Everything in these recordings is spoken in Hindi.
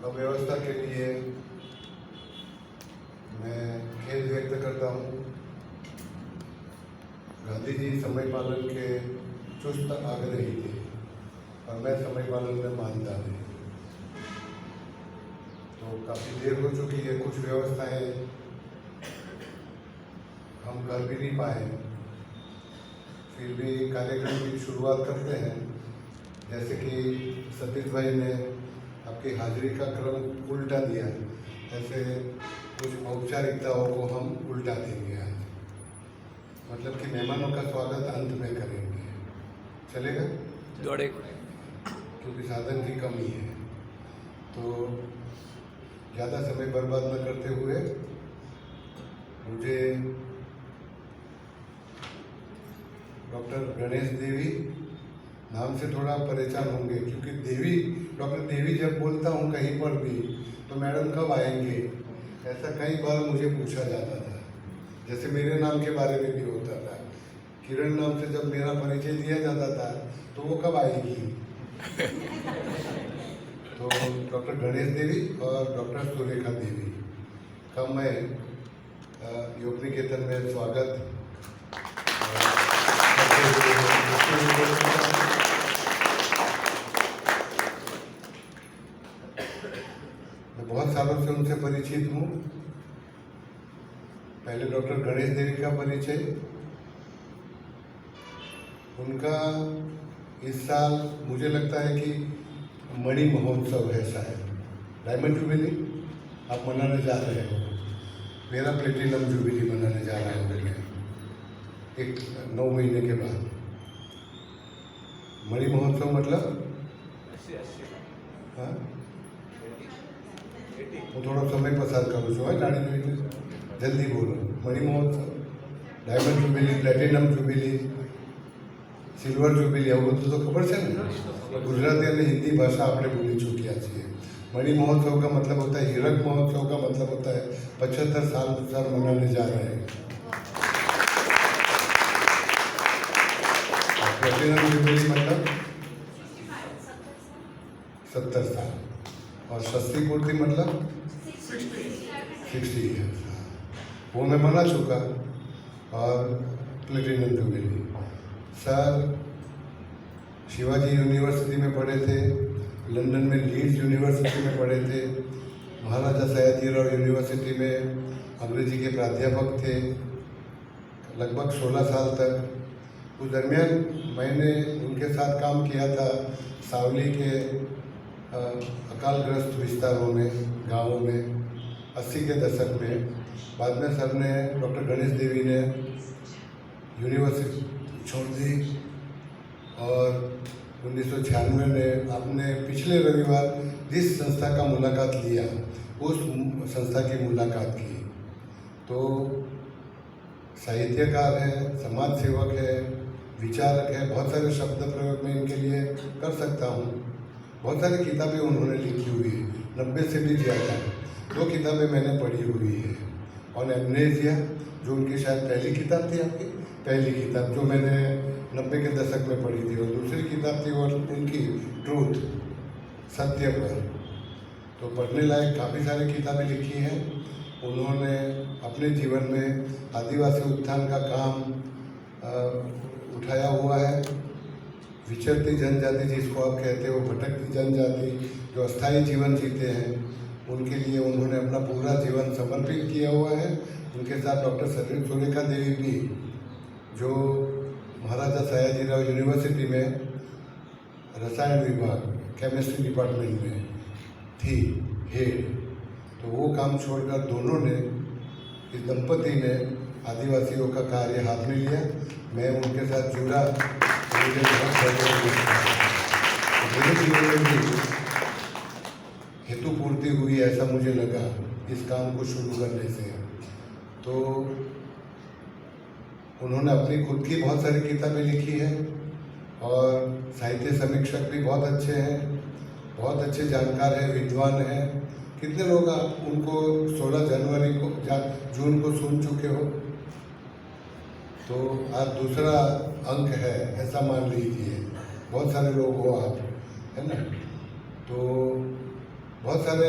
अव्यवस्था के लिए मैं खेद व्यक्त करता हूँ। गांधी जी समय पालन के चुस्त आग्रही थे और मैं समय पालन में मानता नहीं। तो काफ़ी देर हो चुकी है, कुछ व्यवस्थाएं हम कर भी नहीं पाए, फिर भी कार्यक्रम की शुरुआत करते हैं। जैसे कि सतीश भाई ने आपकी हाजिरी का क्रम उल्टा दिया, ऐसे कुछ औपचारिकताओं को हम उल्टा देंगे आज। मतलब कि मेहमानों का स्वागत अंत में करेंगे, चलेगा? दौड़े क्योंकि साधन की कमी है। तो ज़्यादा समय बर्बाद न करते हुए मुझे डॉक्टर गणेश देवी नाम से थोड़ा परेशान होंगे, क्योंकि देवी, डॉक्टर देवी जब बोलता हूँ कहीं पर भी तो मैडम कब आएंगे, ऐसा कई बार मुझे पूछा जाता था। जैसे मेरे नाम के बारे में भी होता था, किरण नाम से जब मेरा परिचय दिया जाता था तो वो कब आएगी। तो डॉक्टर गणेश देवी और डॉक्टर सुरेखा देवी का मैं योग निकेतन में स्वागत मैं बहुत सालों से उनसे परिचित हूँ। पहले डॉक्टर गणेश देवी का परिचय, उनका इस साल मुझे लगता है कि मणि महोत्सव है, शायद डायमंड जुबिली आप मनाने जा रहे हो। मेरा प्लेटिनम जुबिली मनाने जा रहा हूँ मैं एक 9 महीने के बाद। मणि महोत्सव मतलब हाँ, वो थोड़ा समय पसार करो जो है गाड़ी में, जल्दी बोलो। मणि महोत्सव, diamond jubilee, platinum jubilee, silver jubilee, वो तो खबर है ना। गुजराती અને हिंदी भाषा આપણે ભૂલી ચૂક્યા છીએ। मणि महोत्सव का मतलब होता है, हीरक महोत्सव का मतलब होता है 75 साल मनाने जा रहे हैं। प्लेटिनम जुबिली मतलब 70 साल, और षष्ठी पूर्ति मतलब 60 ईयर्स, वो मैं मना चुका। और platinum jubilee sir Shivaji university में पढ़े थे, लंदन में लीड्स यूनिवर्सिटी में पढ़े थे, महाराजा सयाजीराव यूनिवर्सिटी में अंग्रेजी के प्राध्यापक थे लगभग 16 साल तक। उस दरमियान मैंने उनके साथ काम किया था सावली के अकालग्रस्त विस्तारों में, गांवों में 80 के दशक में। बाद में सर ने, डॉक्टर गणेश देवी ने यूनिवर्सिटी छोड़ दी और 1996 में आपने पिछले रविवार जिस संस्था का मुलाकात लिया उस संस्था की मुलाकात की। तो साहित्यकार है, समाज सेवक है, विचारक है, बहुत सारे शब्द प्रयोग में इनके लिए कर सकता हूँ। बहुत सारी किताबें उन्होंने लिखी हुई है, 90 से भी ज़्यादा। 2 किताबें मैंने पढ़ी हुई है। ऑन एमनेजिया जो उनकी शायद पहली किताब थी, आपकी पहली किताब जो मैंने 90 के दशक में पढ़ी थी, और दूसरी किताब थी और उनकी ट्रूथ, सत्य पर। तो पढ़ने लायक काफ़ी सारी किताबें लिखी हैं उन्होंने अपने जीवन में। आदिवासी उत्थान का काम उठाया हुआ है। विचरती जनजाति जिसको आप कहते हो, भटकती जनजाति जो अस्थायी जीवन जीते हैं, उनके लिए उन्होंने अपना पूरा जीवन समर्पित किया हुआ है। उनके साथ डॉक्टर सुरेखा देवी भी, जो महाराजा सयाजीराव यूनिवर्सिटी में रसायन विभाग, केमिस्ट्री डिपार्टमेंट में थी हेड। तो वो काम छोड़कर दोनों ने, इस दंपति ने आदिवासियों का कार्य हाथ में लिया। मैं उनके साथ जुड़ा, मुझे बहुत सहयोग मिला। मेरे जीवन में भी हेतु पूर्ति हुई, ऐसा मुझे लगा इस काम को शुरू करने से। तो उन्होंने अपनी खुद की बहुत सारी किताबें लिखी हैं और साहित्य समीक्षक भी बहुत अच्छे हैं, बहुत अच्छे जानकार हैं, विद्वान हैं। कितने लोग आप उनको 16 जनवरी को जून को सुन चुके हो? तो आज दूसरा अंक है, ऐसा मान लीजिए। बहुत सारे लोग हो आप, है ना। तो बहुत सारे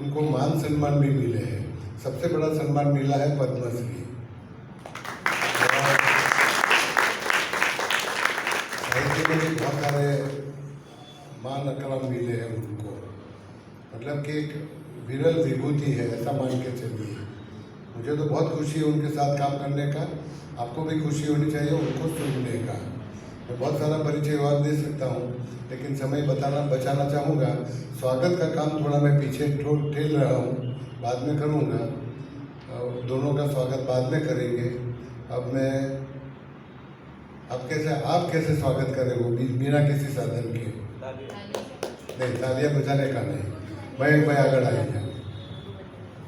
उनको मान सम्मान भी मिले हैं। सबसे बड़ा सम्मान मिला है पद्मश्री। साहित्य में भी बहुत सारे मान अक्रम मिले हैं उनको, मतलब कि एक विरल विभूति है, ऐसा मान के चलिए। मुझे तो बहुत खुशी है उनके साथ काम करने का, आपको भी खुशी होनी चाहिए उनको सुनने का। मैं बहुत सारा परिचय और दे सकता हूँ, लेकिन समय बचाना चाहूँगा। स्वागत का काम थोड़ा मैं पीछे ठेल रहा हूँ, बाद में करूँगा। दोनों का स्वागत बाद में करेंगे। अब मैं आप कैसे स्वागत करें वो बिना किसी साधन के? नहीं, तालियां बजाने का नहीं। मयंक भाई आगे आएंगे,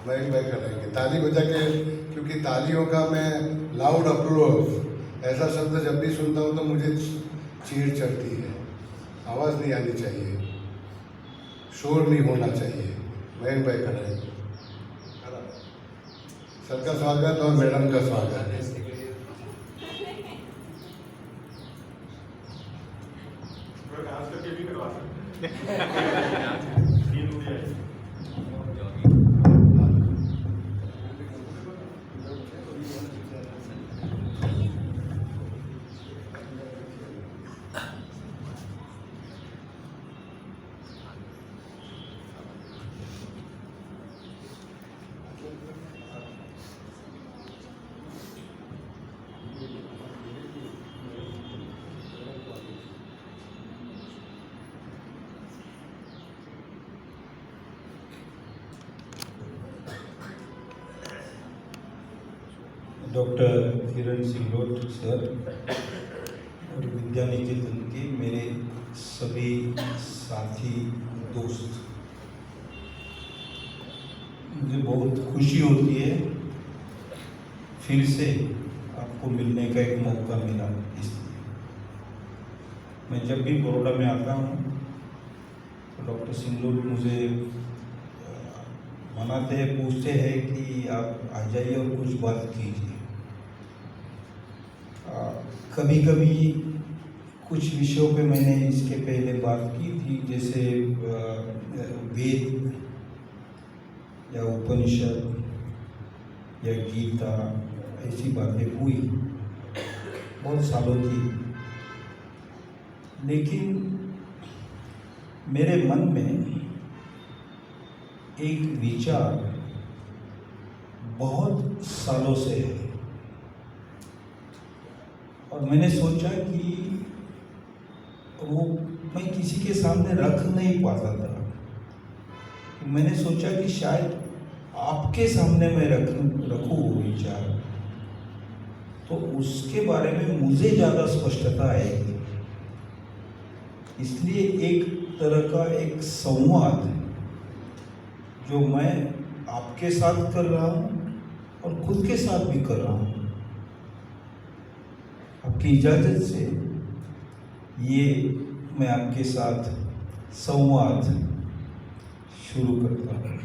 मयंक भाई करेंगे ताली बजा के, क्योंकि तालियों का मैं लाउड अप्रोच ऐसा शब्द जब भी सुनता हूँ तो मुझे चीड़ चढ़ती है। आवाज़ नहीं आनी चाहिए, शोर नहीं होना चाहिए। मयंक भाई करेंगे। सर का स्वागत और मैडम का स्वागत है। डॉक्टर किरण सिंगलोट सर और विद्या निकेतन के मेरे सभी साथी दोस्त, मुझे बहुत खुशी होती है फिर से आपको मिलने का एक मौका मिला। इसलिए मैं जब भी बड़ौदा में आता हूँ तो डॉक्टर सिंगलोट मुझे मनाते हैं, पूछते हैं कि आप आ जाइए और कुछ बात कीजिए। कभी कभी कुछ विषयों पे मैंने इसके पहले बात की थी, जैसे वेद या उपनिषद या गीता, ऐसी बातें हुई बहुत सालों की। लेकिन मेरे मन में एक विचार बहुत सालों से है और मैंने सोचा कि वो मैं किसी के सामने रख नहीं पाता था। मैंने सोचा कि शायद आपके सामने मैं रखूँ वो विचार, तो उसके बारे में मुझे ज़्यादा स्पष्टता आएगी। इसलिए एक तरह का एक संवाद जो मैं आपके साथ कर रहा हूँ और खुद के साथ भी कर रहा हूँ, आपकी इजाज़त से ये मैं आपके साथ संवाद शुरू करता हूँ।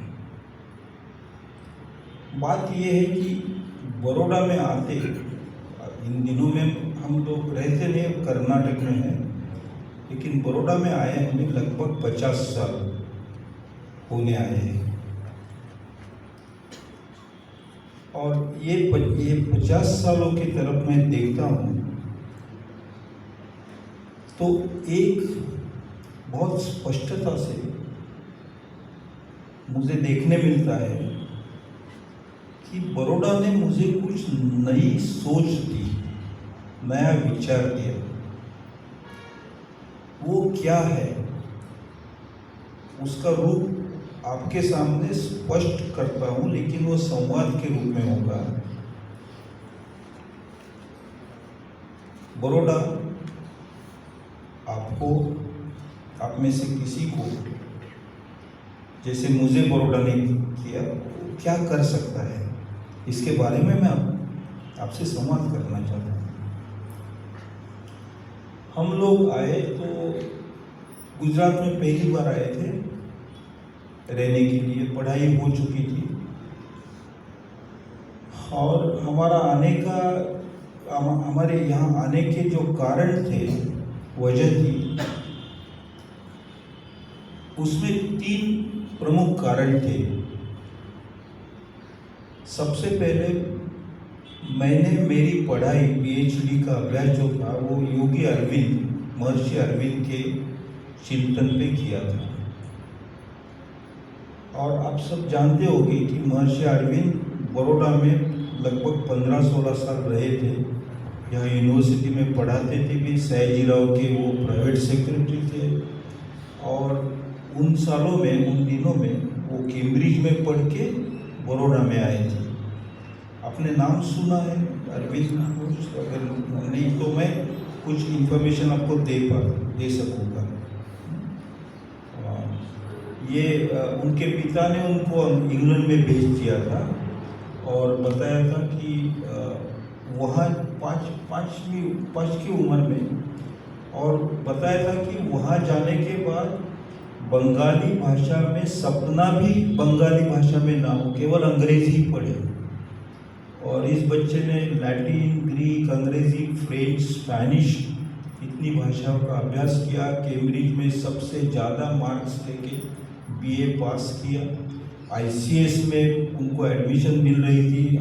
बात ये है कि बड़ौदा में आते, इन दिनों में हम लोग रहते नहीं, कर्नाटक में हैं, लेकिन बड़ौदा में आए हमें लगभग 50 साल होने आए हैं। और ये 50 सालों की तरफ मैं देखता हूँ तो एक बहुत स्पष्टता से मुझे देखने मिलता है कि बड़ौदा ने मुझे कुछ नई सोच दी, नया विचार दिया। वो क्या है उसका रूप आपके सामने स्पष्ट करता हूं, लेकिन वो संवाद के रूप में होगा। बड़ौदा आपको, आप में से किसी को, जैसे मुझे बड़ौदा ने किया, क्या कर सकता है, इसके बारे में मैं आपसे संवाद करना चाहता हूँ। हम लोग आए तो गुजरात में पहली बार आए थे रहने के लिए, पढ़ाई हो चुकी थी और हमारा आने का, हमारे यहाँ आने के जो कारण थे, वजह थी उसमें 3 प्रमुख कारण थे। सबसे पहले मैंने मेरी पढ़ाई पीएचडी का अभ्यास जो था वो योगी अरविंद, महर्षि अरविंद के चिंतन पे किया था। और आप सब जानते होंगे कि महर्षि अरविंद बड़ौदा में लगभग 15-16 साल रहे थे। यहाँ यूनिवर्सिटी में पढ़ाते थे भी। सयाजीराव के वो प्राइवेट सेक्रेटरी थे और उन सालों में, उन दिनों में वो कैम्ब्रिज में पढ़ के बड़ौदा में आए थे। आपने नाम सुना है अरविंद घोष? अगर नहीं तो मैं कुछ इन्फॉर्मेशन आपको दे सकूँगा। ये उनके पिता ने उनको इंग्लैंड में भेज दिया था और बताया था कि वहाँ पाँच की उम्र में, और बताया था कि वहाँ जाने के बाद बंगाली भाषा में सपना भी बंगाली भाषा में ना हो, केवल अंग्रेजी ही पढ़े। और इस बच्चे ने लैटिन, ग्रीक, अंग्रेजी, फ्रेंच, स्पेनिश इतनी भाषाओं का अभ्यास किया। कैम्ब्रिज में सबसे ज़्यादा मार्क्स लेके बीए पास किया। आईसीएस में उनको एडमिशन मिल रही थी,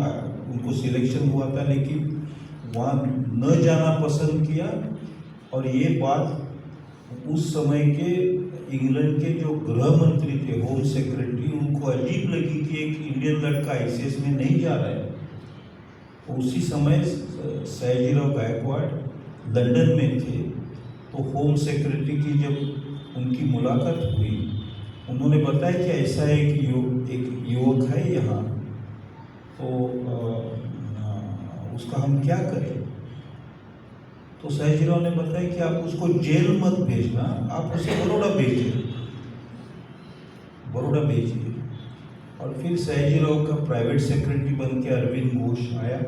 उनको सिलेक्शन हुआ था, लेकिन वहाँ न जाना पसंद किया। और ये बात उस समय के इंग्लैंड के जो गृह मंत्री थे, होम सेक्रेटरी, उनको अजीब लगी कि एक इंडियन लड़का आईसीएस में नहीं जा रहा है। उसी समय सयाजीराव गायकवाड़ लंदन में थे, तो होम सेक्रेटरी की जब उनकी मुलाकात हुई, उन्होंने बताया कि ऐसा एक युवक है यहाँ, तो उसका हम क्या करें। तो सयाजीराव ने बताया कि आप उसको जेल मत भेजना, आप उसे बड़ौदा भेजिए। और फिर सयाजीराव का प्राइवेट सेक्रेटरी बन के अरविंद घोष आया।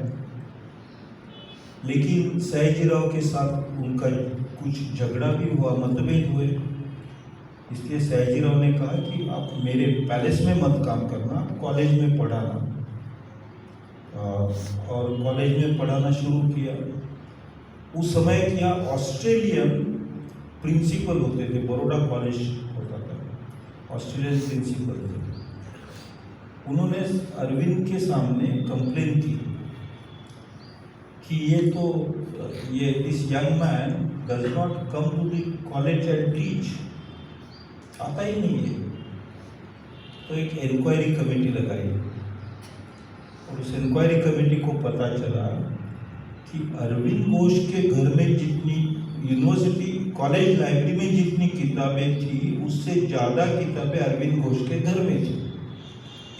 लेकिन सयाजीराव के साथ उनका कुछ झगड़ा भी हुआ, मतभेद हुए। इसलिए सयाजीराव ने कहा कि आप मेरे पैलेस में मत काम करना, कॉलेज में पढ़ाना। और कॉलेज में पढ़ाना शुरू किया। उस समय यहाँ ऑस्ट्रेलियन प्रिंसिपल होते थे, बड़ौदा कॉलेज होता था, ऑस्ट्रेलियन प्रिंसिपल थे। उन्होंने अरविंद के सामने कंप्लेन की कि ये this young man does not come to the college and teach, आता ही नहीं है। तो एक इंक्वायरी कमेटी लगाई और उस इंक्वायरी कमेटी को पता चला कि अरविंद घोष के घर में जितनी यूनिवर्सिटी कॉलेज लाइब्रेरी में जितनी किताबें थी, उससे ज़्यादा किताबें अरविंद घोष के घर में थी।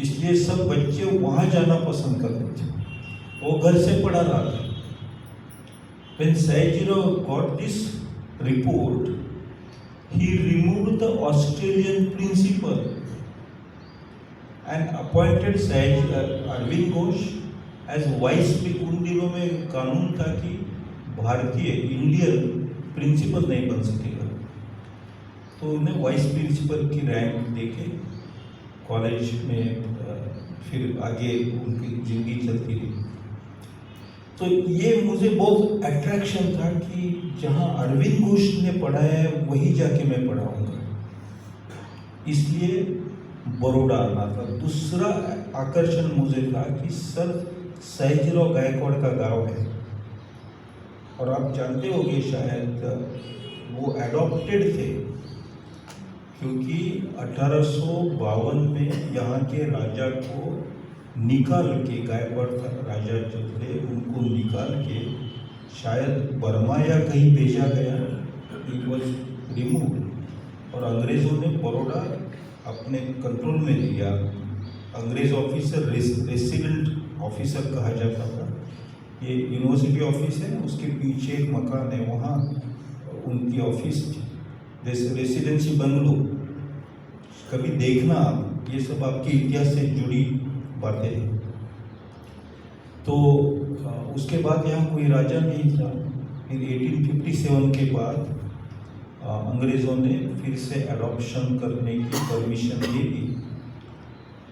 इसलिए सब बच्चे वहाँ जाना पसंद करते थे, वो घर से पढ़ा रहा था। When Sayajirao got this report, he removed the Australian principal and appointed Arvind Ghosh as vice. उन दिनों में कानून था कि भारतीय इंडियन प्रिंसिपल नहीं बन सकेगा, तो उन्हें वाइस प्रिंसिपल की रैंक देके कॉलेज में फिर आगे उनकी जिंदगी चलती रही। तो ये मुझे बहुत अट्रैक्शन था कि जहाँ अरविंद घोष ने पढ़ाया है वहीं जाके मैं पढ़ाऊँगा, इसलिए बड़ौदा आना था। दूसरा आकर्षण मुझे था कि सर सयाजीराव गायकवाड़ का गांव है, और आप जानते होंगे शायद वो एडॉप्टेड थे, क्योंकि 1852 में यहाँ के राजा को निकाल के, गायकवाड़ का राजा जो थे उनको निकाल के शायद बर्मा या कहीं भेजा गया, इट वॉज रिमूव। और अंग्रेज़ों ने बड़ौदा अपने कंट्रोल में लिया। अंग्रेज ऑफिसर रेसिडेंट ऑफिसर कहा जाता था। ये यूनिवर्सिटी ऑफिस है, उसके पीछे एक मकान है, वहाँ उनकी ऑफिस थी, रेसिडेंसी बंगलो। कभी देखना आप, ये सब आपके इतिहास से जुड़ी बातें हैं। तो उसके बाद यहाँ कोई राजा नहीं था। फिर 1857 के बाद अंग्रेज़ों ने फिर से अडॉप्शन करने की परमिशन दे दी,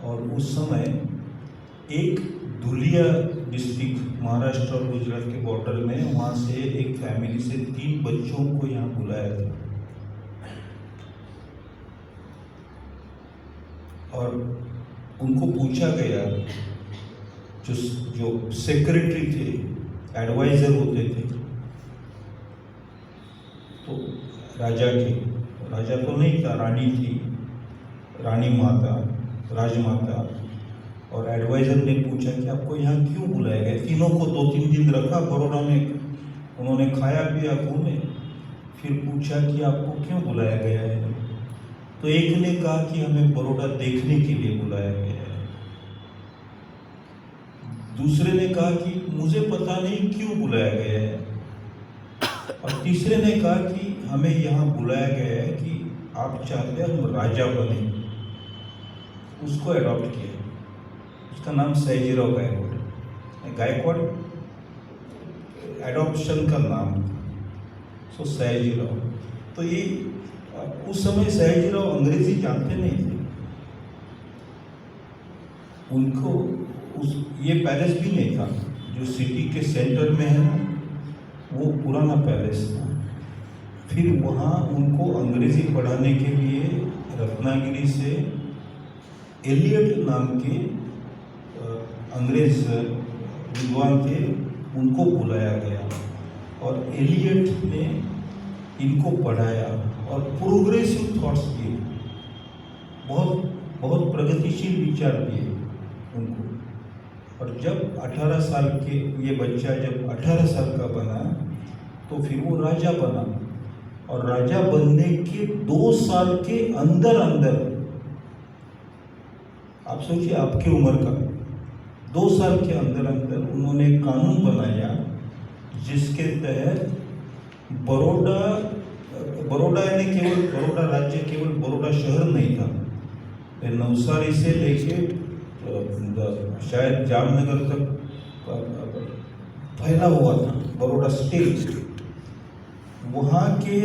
और उस समय एक धुलिया डिस्ट्रिक्ट महाराष्ट्र और गुजरात के बॉर्डर में, वहाँ से एक फैमिली से 3 बच्चों को यहाँ बुलाया था। और उनको पूछा गया, जो सेक्रेटरी थे, एडवाइज़र होते थे, तो राजा तो नहीं था, रानी थी, रानी माता, राजमाता, और एडवाइज़र ने पूछा कि आपको यहाँ क्यों बुलाया गया। तीनों को 2-3 दिन रखा बड़ौदा में, उन्होंने खाया पिया घूमे, फिर पूछा कि आपको क्यों बुलाया गया है। तो एक ने कहा कि हमें बड़ौदा देखने के लिए बुलाया गया है। दूसरे ने कहा कि मुझे पता नहीं क्यों बुलाया गया है। और तीसरे ने कहा कि हमें यहाँ बुलाया गया है कि आप चाहते हैं हम राजा बने। उसको अडॉप्ट किया, उसका नाम सयाजीराव गायकवाड़ एडॉप्शन का नाम, सो सयाजीराव। तो ये उस समय सयाजीराव अंग्रेजी जानते नहीं थे, उनको ये पैलेस भी नहीं था जो सिटी के सेंटर में है ना, वो पुराना पैलेस था। फिर वहाँ उनको अंग्रेजी पढ़ाने के लिए रत्नागिरी से एलियट नाम के अंग्रेज विद्वान थे, उनको बुलाया गया और एलियट ने इनको पढ़ाया और प्रोग्रेसिव थॉट्स दिए, बहुत बहुत प्रगतिशील विचार दिए उनको। और जब 18 साल के ये बच्चा जब 18 साल का बना तो फिर वो राजा बना, और राजा बनने के 2 साल के अंदर अंदर, आप सोचिए आपकी उम्र का, 2 साल के अंदर अंदर उन्होंने कानून बनाया जिसके तहत बड़ौदा यानी केवल बड़ौदा राज्य, केवल बड़ौदा शहर नहीं था, नवसारी से लेके शायद जामनगर तक फैला हुआ था बड़ौदा स्टेट। वहाँ के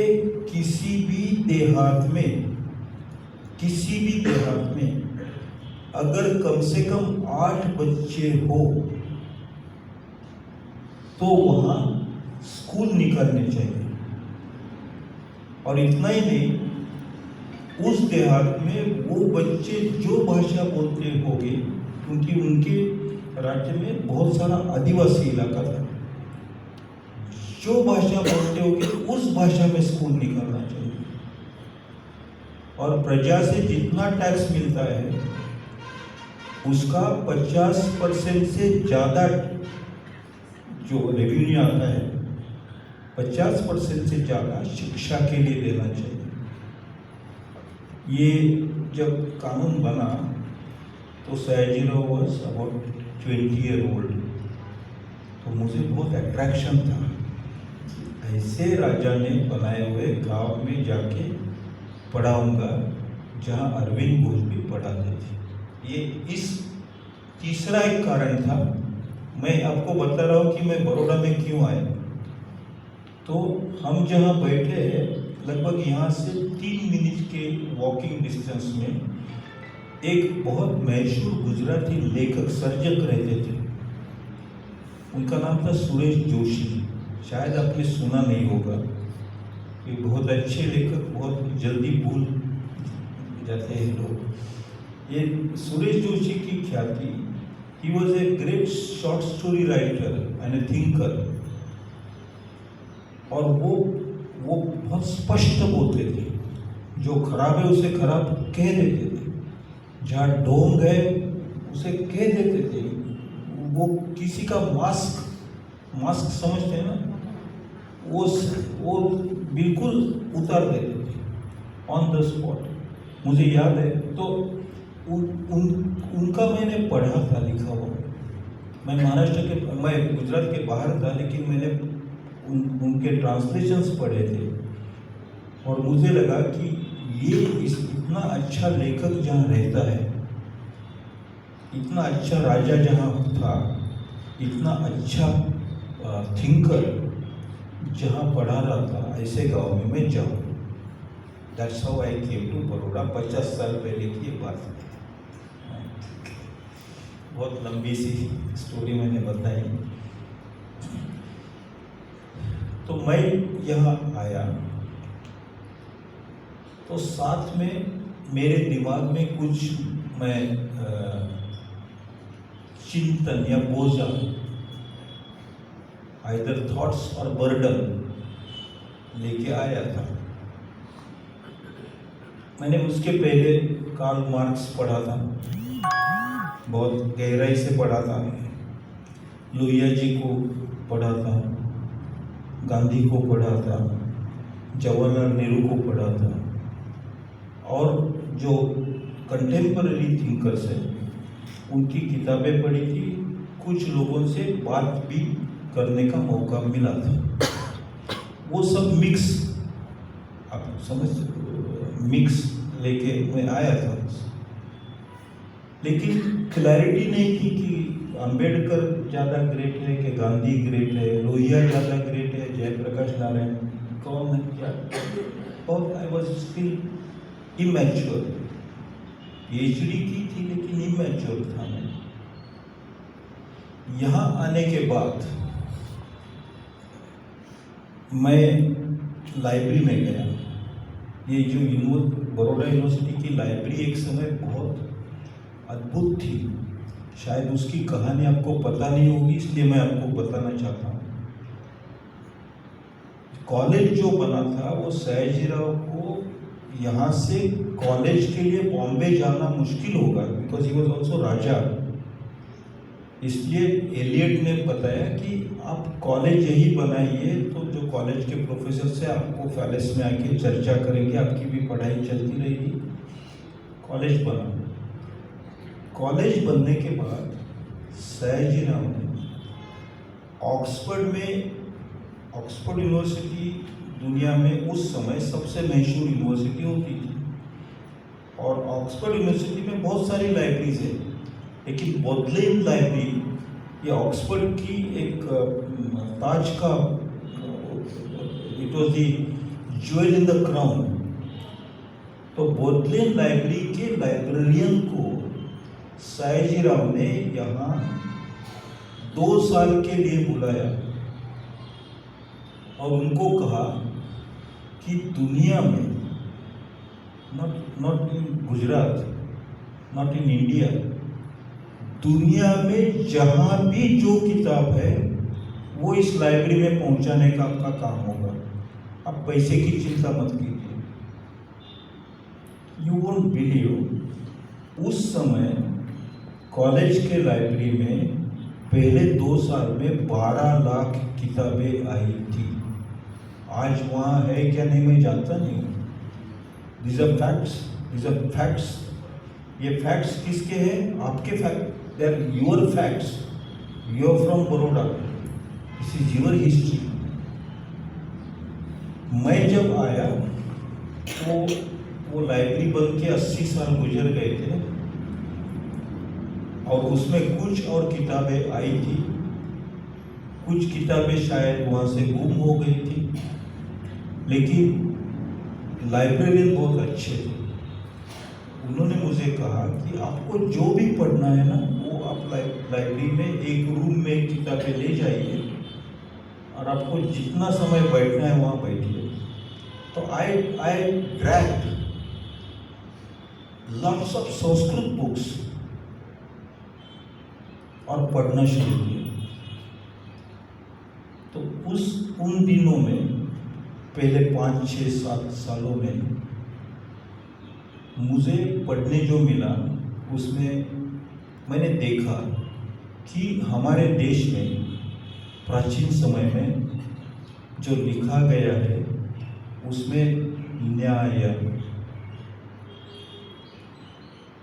किसी भी देहात में अगर कम से कम 8 बच्चे हो तो वहाँ स्कूल निकालने चाहिए। और इतना ही नहीं, उस देहात में वो बच्चे जो भाषा बोलते होंगे, क्योंकि उनके राज्य में बहुत सारा आदिवासी इलाका था, जो भाषा बोलते होंगे उस भाषा में स्कूल निकालना चाहिए। और प्रजा से जितना टैक्स मिलता है उसका 50% से ज़्यादा जो रेवेन्यू आता है, 50% से ज़्यादा शिक्षा के लिए देना चाहिए। ये जब कानून बना तो Sayajirao was about 20 year old, तो मुझे बहुत अट्रैक्शन था, ऐसे राजा ने बनाए हुए गांव में जाके पढ़ाऊंगा जहां अरविंद घोष भी पढ़ाते थे। ये इस तीसरा एक कारण था। मैं आपको बता रहा हूँ कि मैं बड़ौदा में क्यों आया। तो हम जहाँ बैठे हैं, लगभग यहाँ से 3 मिनट के वॉकिंग डिस्टेंस में एक बहुत मशहूर गुजराती लेखक सर्जक रहते थे, उनका नाम था सुरेश जोशी। शायद आपने सुना नहीं होगा, ये बहुत अच्छे लेखक, बहुत जल्दी भूल जाते हैं लोग। ये सुरेश जोशी की ख्याति, he was a great short story writer and A thinker, और वो बहुत स्पष्ट बोलते थे, जो खराब है उसे खराब कह देते थे, जहाँ ढोंग है उसे कह देते थे। वो किसी का मास्क समझते हैं ना, वो बिल्कुल उतार देते थे ऑन द स्पॉट। मुझे याद है, तो उनका मैंने पढ़ा था, लिखा हुआ। मैं गुजरात के बाहर था, लेकिन मैंने उनके ट्रांसलेशंस पढ़े थे, और मुझे लगा कि ये इतना अच्छा लेखक जहाँ रहता है, इतना अच्छा राजा जहाँ था, इतना अच्छा थिंकर जहाँ पढ़ा रहा था, ऐसे गांव में मैं जाऊँ। That's how I came to Baroda. 50 साल पहले की बात है। बहुत लंबी सी स्टोरी मैंने बताई। तो मैं यहाँ आया तो साथ में मेरे दिमाग में कुछ मैं चिंतन या बोझा, आइदर थॉट्स और बर्डन लेके आया था। मैंने उसके पहले कार्ल मार्क्स पढ़ा था, बहुत गहराई से पढ़ा था, लोहिया जी को पढ़ा था, गांधी को पढ़ा था, जवाहरलाल नेहरू को पढ़ा था, और जो कंटेम्पररी थिंकर्स हैं उनकी किताबें पढ़ी थी। कुछ लोगों से बात भी करने का मौका मिला था। वो सब मिक्स, आप समझ, मिक्स लेके मैं आया था। लेकिन क्लैरिटी नहीं थी कि अम्बेडकर ज़्यादा ग्रेट है कि गांधी ग्रेट है, लोहिया ज़्यादा ग्रेट है, जयप्रकाश नारायण कौन है, क्या। और I was still immature. PhD की थी लेकिन इमैच्योर था मैं। यहाँ आने के बाद मैं लाइब्रेरी में गया। ये जो बड़ौदा यूनिवर्सिटी की लाइब्रेरी एक समय बहुत अद्भुत थी। शायद उसकी कहानी आपको पता नहीं होगी, इसलिए मैं आपको बताना चाहता हूँ। कॉलेज जो बना था वो सयाजीराव को यहाँ से कॉलेज के लिए बॉम्बे जाना मुश्किल होगा, बिकॉज ही वॉज ऑल्सो राजा। इसलिए एलियट ने बताया कि आप कॉलेज यही बनाइए, तो जो कॉलेज के प्रोफेसर से आपको पैलेस में आके चर्चा करेंगे, आपकी भी पढ़ाई चलती रहेगी। कॉलेज बना। कॉलेज बनने के बाद सयाजीराव ने ऑक्सफोर्ड यूनिवर्सिटी दुनिया में उस समय सबसे मशहूर यूनिवर्सिटी होती थी, और ऑक्सफोर्ड यूनिवर्सिटी में बहुत सारी लाइब्रेरीज है, लेकिन बोडलेन लाइब्रेरी ये ऑक्सफोर्ड की एक ताज का, it was the jewel in the crown. तो बोडलेन लाइब्रेरी के लाइब्रेरियन को सयाजीराव ने यहाँ 2 साल के लिए बुलाया और उनको कहा कि दुनिया में, not in Gujarat, not in India, दुनिया में जहाँ भी जो किताब है वो इस लाइब्रेरी में पहुँचाने का आपका काम होगा। आप पैसे की चिंता मत कीजिए। यू वोंट बिलीव, उस समय कॉलेज के लाइब्रेरी में पहले 2 साल में 12 लाख किताबें आई थी। आज वहाँ है क्या नहीं मैं जानता नहीं हूँ। These are facts, these are facts। ये फैक्ट्स किसके हैं? आपके fact, they are your facts। You are from Baroda, this is your history। मैं जब आया तो वो लाइब्रेरी बन के 80 साल गुजर गए थे, और उसमें कुछ और किताबें आई थी, कुछ किताबें शायद वहाँ से गुम हो गई थी, लेकिन लाइब्रेरियन बहुत अच्छे थे। उन्होंने मुझे कहा कि आपको जो भी पढ़ना है ना, वो आप लाइब्रेरी में एक रूम में किताबें ले जाइए, और आपको जितना समय बैठना है वहाँ बैठिए। तो I dragged lots of Sanskrit books और पढ़ना शुरू किया। तो उन दिनों में, पहले 5, 6, 7 सालों में मुझे पढ़ने जो मिला, उसमें मैंने देखा कि हमारे देश में प्राचीन समय में जो लिखा गया है उसमें न्याय,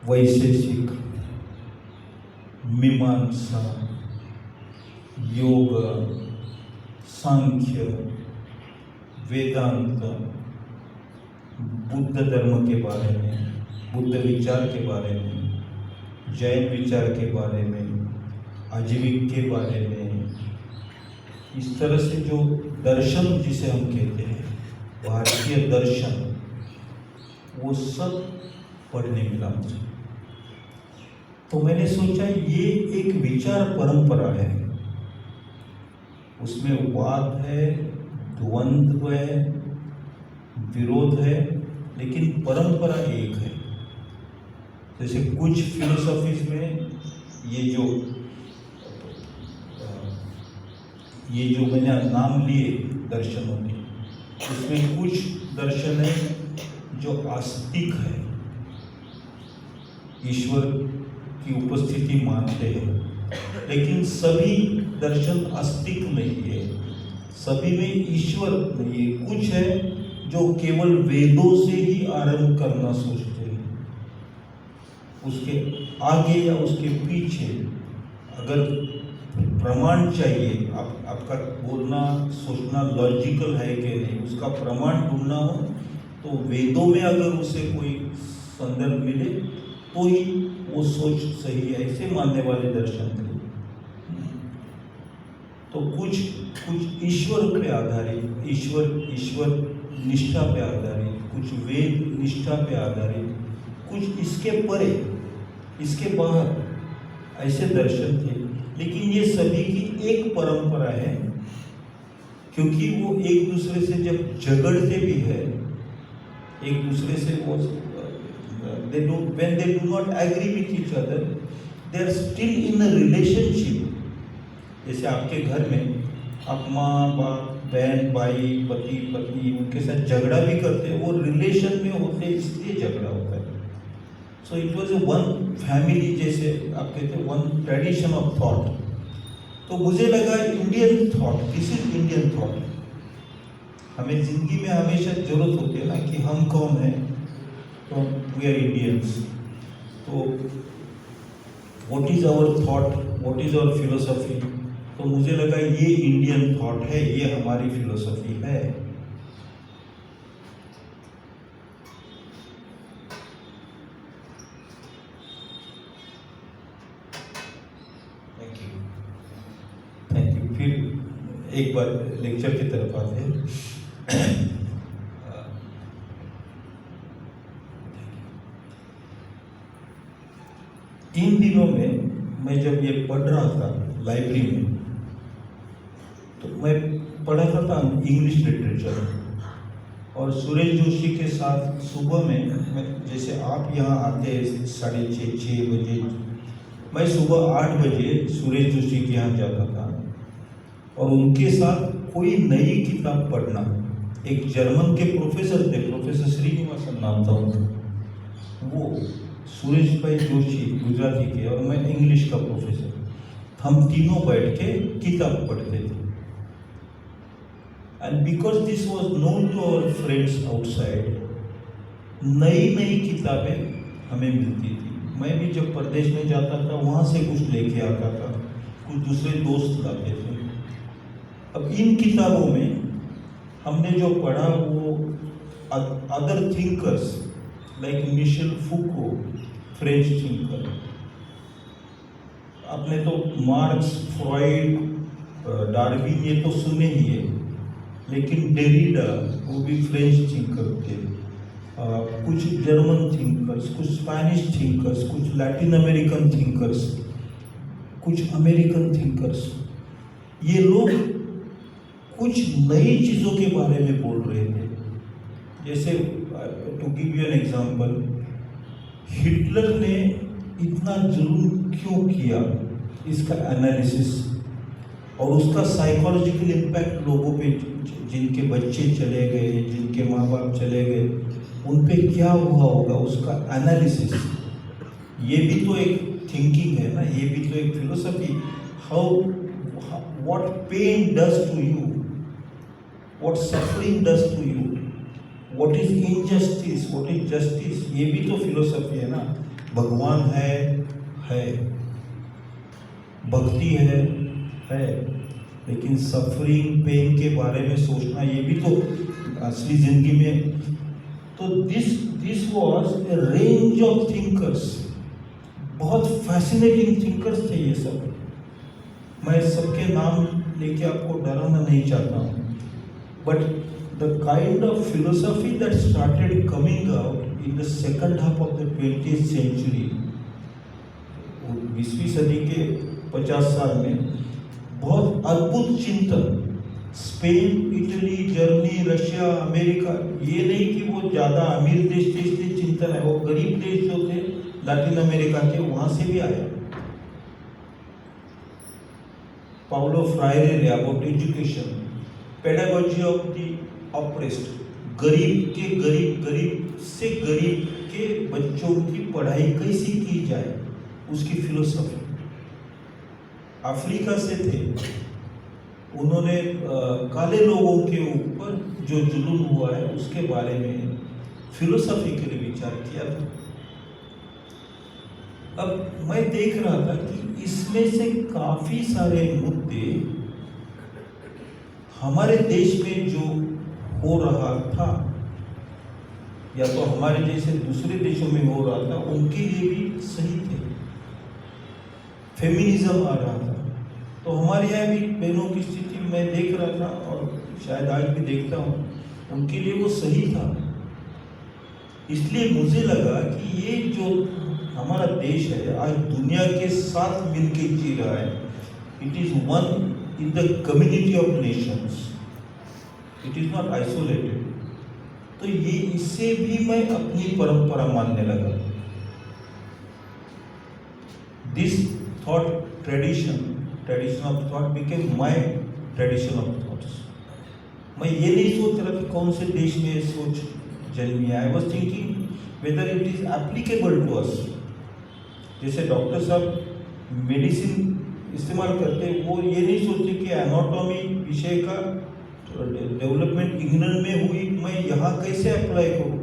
वैशेषिक, मीमांसा, योग, सांख्य, वेदांत, बुद्ध धर्म के बारे में, बुद्ध विचार के बारे में, जैन विचार के बारे में, आजीविक के बारे में, इस तरह से जो दर्शन जिसे हम कहते हैं, भारतीय दर्शन, वो सब पढ़ने मिला मुझे। तो मैंने सोचा ये एक विचार परंपरा है, उसमें वाद है, द्वंद्व है, विरोध है, लेकिन परंपरा एक है। जैसे कुछ फिलोसॉफीज में ये जो मैंने नाम लिए दर्शनों के, उसमें कुछ दर्शन है जो आस्तिक है, ईश्वर की उपस्थिति मानते हैं, लेकिन सभी दर्शन आस्तिक नहीं है, सभी में ईश्वर नहीं है। कुछ है जो केवल वेदों से ही आरंभ करना सोचते हैं, उसके आगे या उसके पीछे अगर प्रमाण चाहिए, आपका बोलना सोचना लॉजिकल है कि नहीं, उसका प्रमाण ढूंढना हो तो वेदों में अगर उसे कोई संदर्भ मिले तो ही वो सोच सही है, ऐसे मानने वाले दर्शन थे। तो कुछ ईश्वर पे आधारित, ईश्वर निष्ठा पे आधारित, कुछ वेद निष्ठा पे आधारित, कुछ इसके परे, इसके बाहर ऐसे दर्शन थे। लेकिन ये सभी की एक परंपरा है, क्योंकि वो एक दूसरे से जब झगड़ते भी है, एक दूसरे से वो when they do not agree with each other, they are still in a relationship। जैसे आपके घर में आप माँ बाप, बहन भाई, पति पत्नी, उनके साथ झगड़ा भी करते हैं, वो रिलेशन में होते हैं, इसलिए झगड़ा होता है। So it was one family, जैसे आप कहते हैं वन ट्रेडिशन ऑफ थॉट। तो मुझे लगा Indian thought, this is Indian thought. हमें जिंदगी में हमेशा जरूरत होती है ना कि हम कौन हैं, तो वी आर इंडियंस। तो what is our thought, what is our philosophy. तो मुझे लगा ये इंडियन थॉट है, ये हमारी फिलोसफी है। Thank you. फिर एक बार लेक्चर की तरफ आते हैं। इन दिनों में मैं जब ये पढ़ रहा था लाइब्रेरी में, तो मैं पढ़ा था इंग्लिश लिटरेचर, और सुरेश जोशी के साथ सुबह में मैं, जैसे आप यहाँ आते हैं 6:30 बजे, मैं सुबह 8 बजे सुरेश जोशी के यहाँ जाता था, और उनके साथ कोई नई किताब पढ़ना। एक जर्मन के प्रोफेसर थे, प्रोफेसर श्रीनिवासन नाम था उनका, वो सुरेश भाई जोशी गुजराती के, और मैं इंग्लिश का प्रोफेसर, हम तीनों बैठ के किताब पढ़ते थे। And because this was known to our friends outside, नई नई किताबें हमें मिलती थी। मैं भी जब प्रदेश में जाता था वहाँ से कुछ लेके आता था, कुछ दूसरे दोस्त लाते थे। अब इन किताबों में हमने जो पढ़ा वो other thinkers like Michel Foucault, French thinker, आपने तो मार्क्स, फ्रॉइड, डार्विन ये तो सुने ही है, लेकिन डेरिडा वो भी फ्रेंच थिंकर थे। कुछ जर्मन थिंकर्स, कुछ स्पेनिश थिंकर्स, कुछ लैटिन अमेरिकन थिंकर्स, कुछ अमेरिकन थिंकर्स, ये लोग कुछ नई चीज़ों के बारे में बोल रहे थे। जैसे to give you an example, Hitler ने इतना जुल्म क्यों किया, इसका एनालिसिस, और उसका साइकोलॉजिकल इम्पैक्ट लोगों पे, जिनके बच्चे चले गए, जिनके माँ बाप चले गए, उन पे क्या हुआ होगा, उसका एनालिसिस। ये भी तो एक थिंकिंग है ना, ये भी तो एक फिलोसफी। How what pain does to you, what suffering does to you, what is injustice, what is justice, ये भी तो फिलोसफी है ना। भगवान है, भक्ति है, लेकिन सफरिंग, पेन के बारे में सोचना, ये भी तो असली जिंदगी में। तो this was a range of thinkers, बहुत फैसिनेटिंग थिंकर्स थे ये सब। मैं सबके नाम लेके आपको डराना नहीं चाहता हूँ, but the kind of philosophy that started coming out in the second half of the 20th century, 20वीं सदी के 50 साल में बहुत अद्भुत चिंतन, Spain, Italy, Germany, Russia, America, ये नहीं कि वो ज़्यादा अमीर देश थे इसलिए चिंतन है, वो गरीब देश जो थे लैटिन अमेरिका के, वहां से भी आया। Paulo Freire about education, pedagogy of the oppressed, गरीब के गरीब से गरीब के बच्चों की पढ़ाई कैसी की जाए, उसकी फिलोसफी। अफ्रीका से थे, उन्होंने काले लोगों के ऊपर जो जुल्म हुआ है उसके बारे में फिलोसॉफिकली विचार किया था। अब मैं देख रहा था कि इसमें से काफी सारे मुद्दे हमारे देश में जो हो रहा था या तो हमारे जैसे दूसरे देशों में हो रहा था, उनके लिए भी सही थे। फेमिनिज्म आ रहा था, तो हमारे यहाँ भी बहनों की स्थिति मैं देख रहा था और शायद आज भी देखता हूँ, उनके लिए वो सही था। इसलिए मुझे लगा कि ये जो हमारा देश है आज दुनिया के साथ मिलके जी रहा है, it is one in the community of Nations, it is not isolated. तो ये इससे भी मैं अपनी परंपरा मानने लगा। This thought tradition of thought became my tradition of thoughts. मैं ये नहीं सोच रहा कि कौन से देश में ये सोच जन्मी। I was thinking whether it is applicable to us. जैसे डॉक्टर साहब मेडिसिन इस्तेमाल करते, वो ये नहीं सोचते कि एनाटॉमी विषय का डेवलपमेंट इंग्लैंड में हुई, मैं यहाँ कैसे अप्लाई करूँ।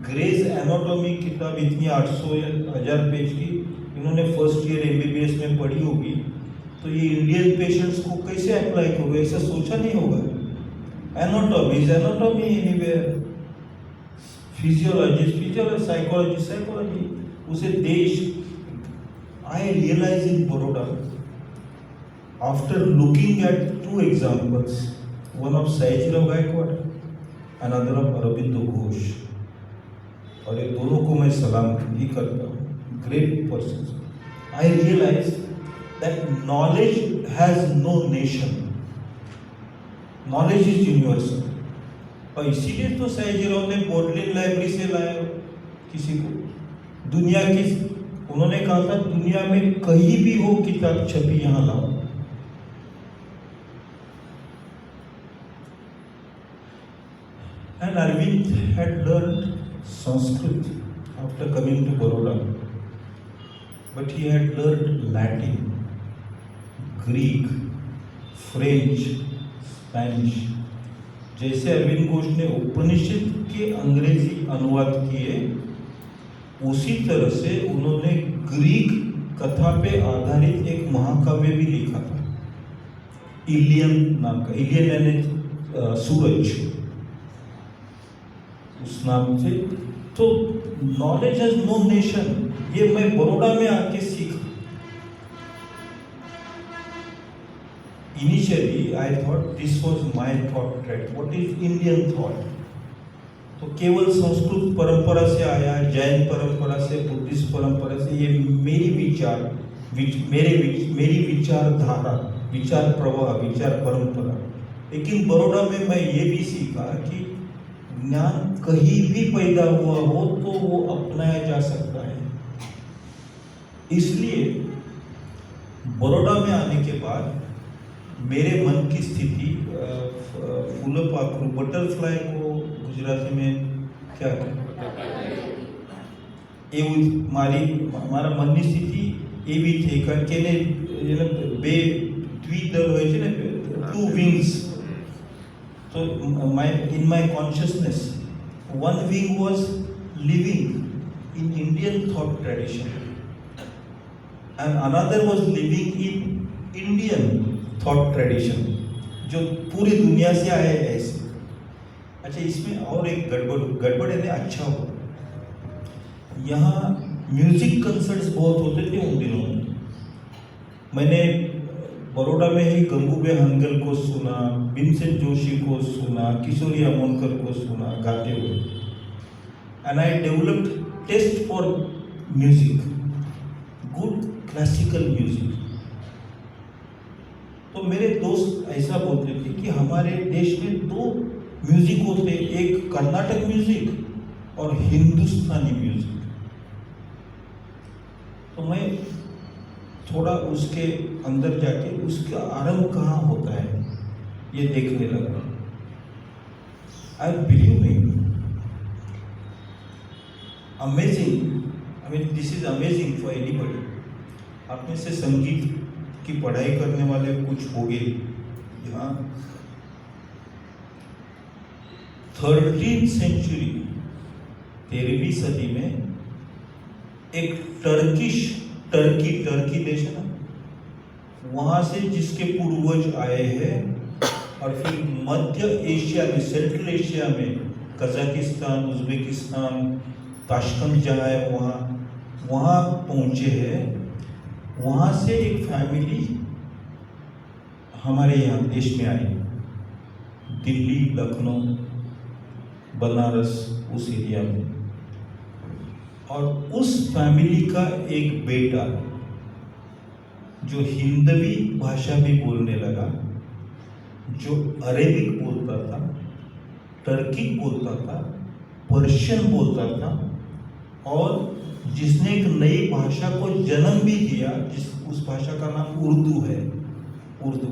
ग्रेस एनाटॉमी किताब इतनी 800 या 1000 पेज की, इन्होंने फर्स्ट ईयर MBBS में पढ़ी होगी, तो ये इंडियन पेशेंट्स को कैसे अप्लाई करूँ, ऐसा सोचा नहीं होगा। एनाटॉमी एनीवेयर, फिजियोलॉजी, साइकोलॉजी, उसे देश। I realize in Baroda after looking at 2 examples, one of Sayajirao Gaekwad, another of Aurobindo Ghosh, और ये दोनों को मैं सलाम भी करता हूँ, great person. I realise that knowledge has no nation, knowledge is universal. और इसीलिए तो सयाजीराव ने बोडलिन लाइब्रेरी से लाया किसी को, दुनिया की, उन्होंने कहा था दुनिया में कहीं भी हो किताब छपी, यहाँ लाओ। And Arvind had learned Sanskrit after coming to Baroda, but he had learned Latin, Greek, French, Spanish. जैसे अरविंद घोष ने उपनिषद के अंग्रेजी अनुवाद किए, उसी तरह से उन्होंने ग्रीक कथा पे आधारित एक महाकाव्य भी लिखा था, इलियन नाम का। इलियन यानी सूरज, उस नाम से। तो नॉलेज हैज नो नेशन, ये मैं बड़ौदा में आके सीखा। Initially I thought this was my thought track, what is Indian thought. तो केवल संस्कृत परंपरा से आया, जैन परंपरा से, बुद्धिस्ट परंपरा से, ये मेरी विचारधारा, विचार प्रवाह, विचार परंपरा। लेकिन बड़ौदा में मैं ये भी सीखा कि ज्ञान कहीं भी पैदा हुआ हो तो वो अपनाया जा सकता है। इसलिए बड़ौदा में आने के बाद मेरे मन की स्थिति फूलपाखरू, बटरफ्लाई को गुजराती में क्या મારા મનની સ્થિતિ એવી થઈ કારણ કે એને બે દ્વિદળ હોય છે ને, 2 wings. So in my consciousness, one wing was living in Indian thought tradition and another was living in Indian thought tradition, जो पूरी दुनिया से आया है ऐसे। अच्छा, इसमें और एक गड़बड़ है, अच्छा हो, यहाँ म्यूजिक कंसर्ट्स बहुत होते थे उन दिनों में। मैंने बड़ौदा में ही गंगूबे हंगल को सुना, भीमसेन जोशी को सुना, किशोरी अमोनकर को सुना गाते हुए, and I developed taste for music, good classical music. तो मेरे दोस्त ऐसा बोलते थे कि हमारे देश में 2 म्यूजिक होते, एक कर्नाटक म्यूजिक और हिंदुस्तानी म्यूजिक। तो मैं थोड़ा उसके अंदर जाके उसका आरंभ कहाँ होता है ये देखने लगा। I believe me, amazing, I mean this is amazing for anybody. आप में से संगीत की पढ़ाई करने वाले कुछ होंगे यहाँ। 13वीं सेंचुरी, 13वीं सदी में एक टर्की देश है ना, वहाँ से जिसके पूर्वज आए हैं और फिर मध्य एशिया में, सेंट्रल एशिया में कजाकिस्तान, उज्बेकिस्तान, ताशकंद जहाँ है वहाँ पहुँचे हैं। वहाँ से एक फैमिली हमारे यहाँ देश में आई, दिल्ली, लखनऊ, बनारस, उस एरिया में। और उस फैमिली का एक बेटा जो हिंदवी भाषा भी बोलने लगा, जो अरेबिक बोलता था, टर्किक बोलता था, पर्शियन बोलता था, और जिसने एक नई भाषा को जन्म भी दिया, उस भाषा का नाम उर्दू है। उर्दू।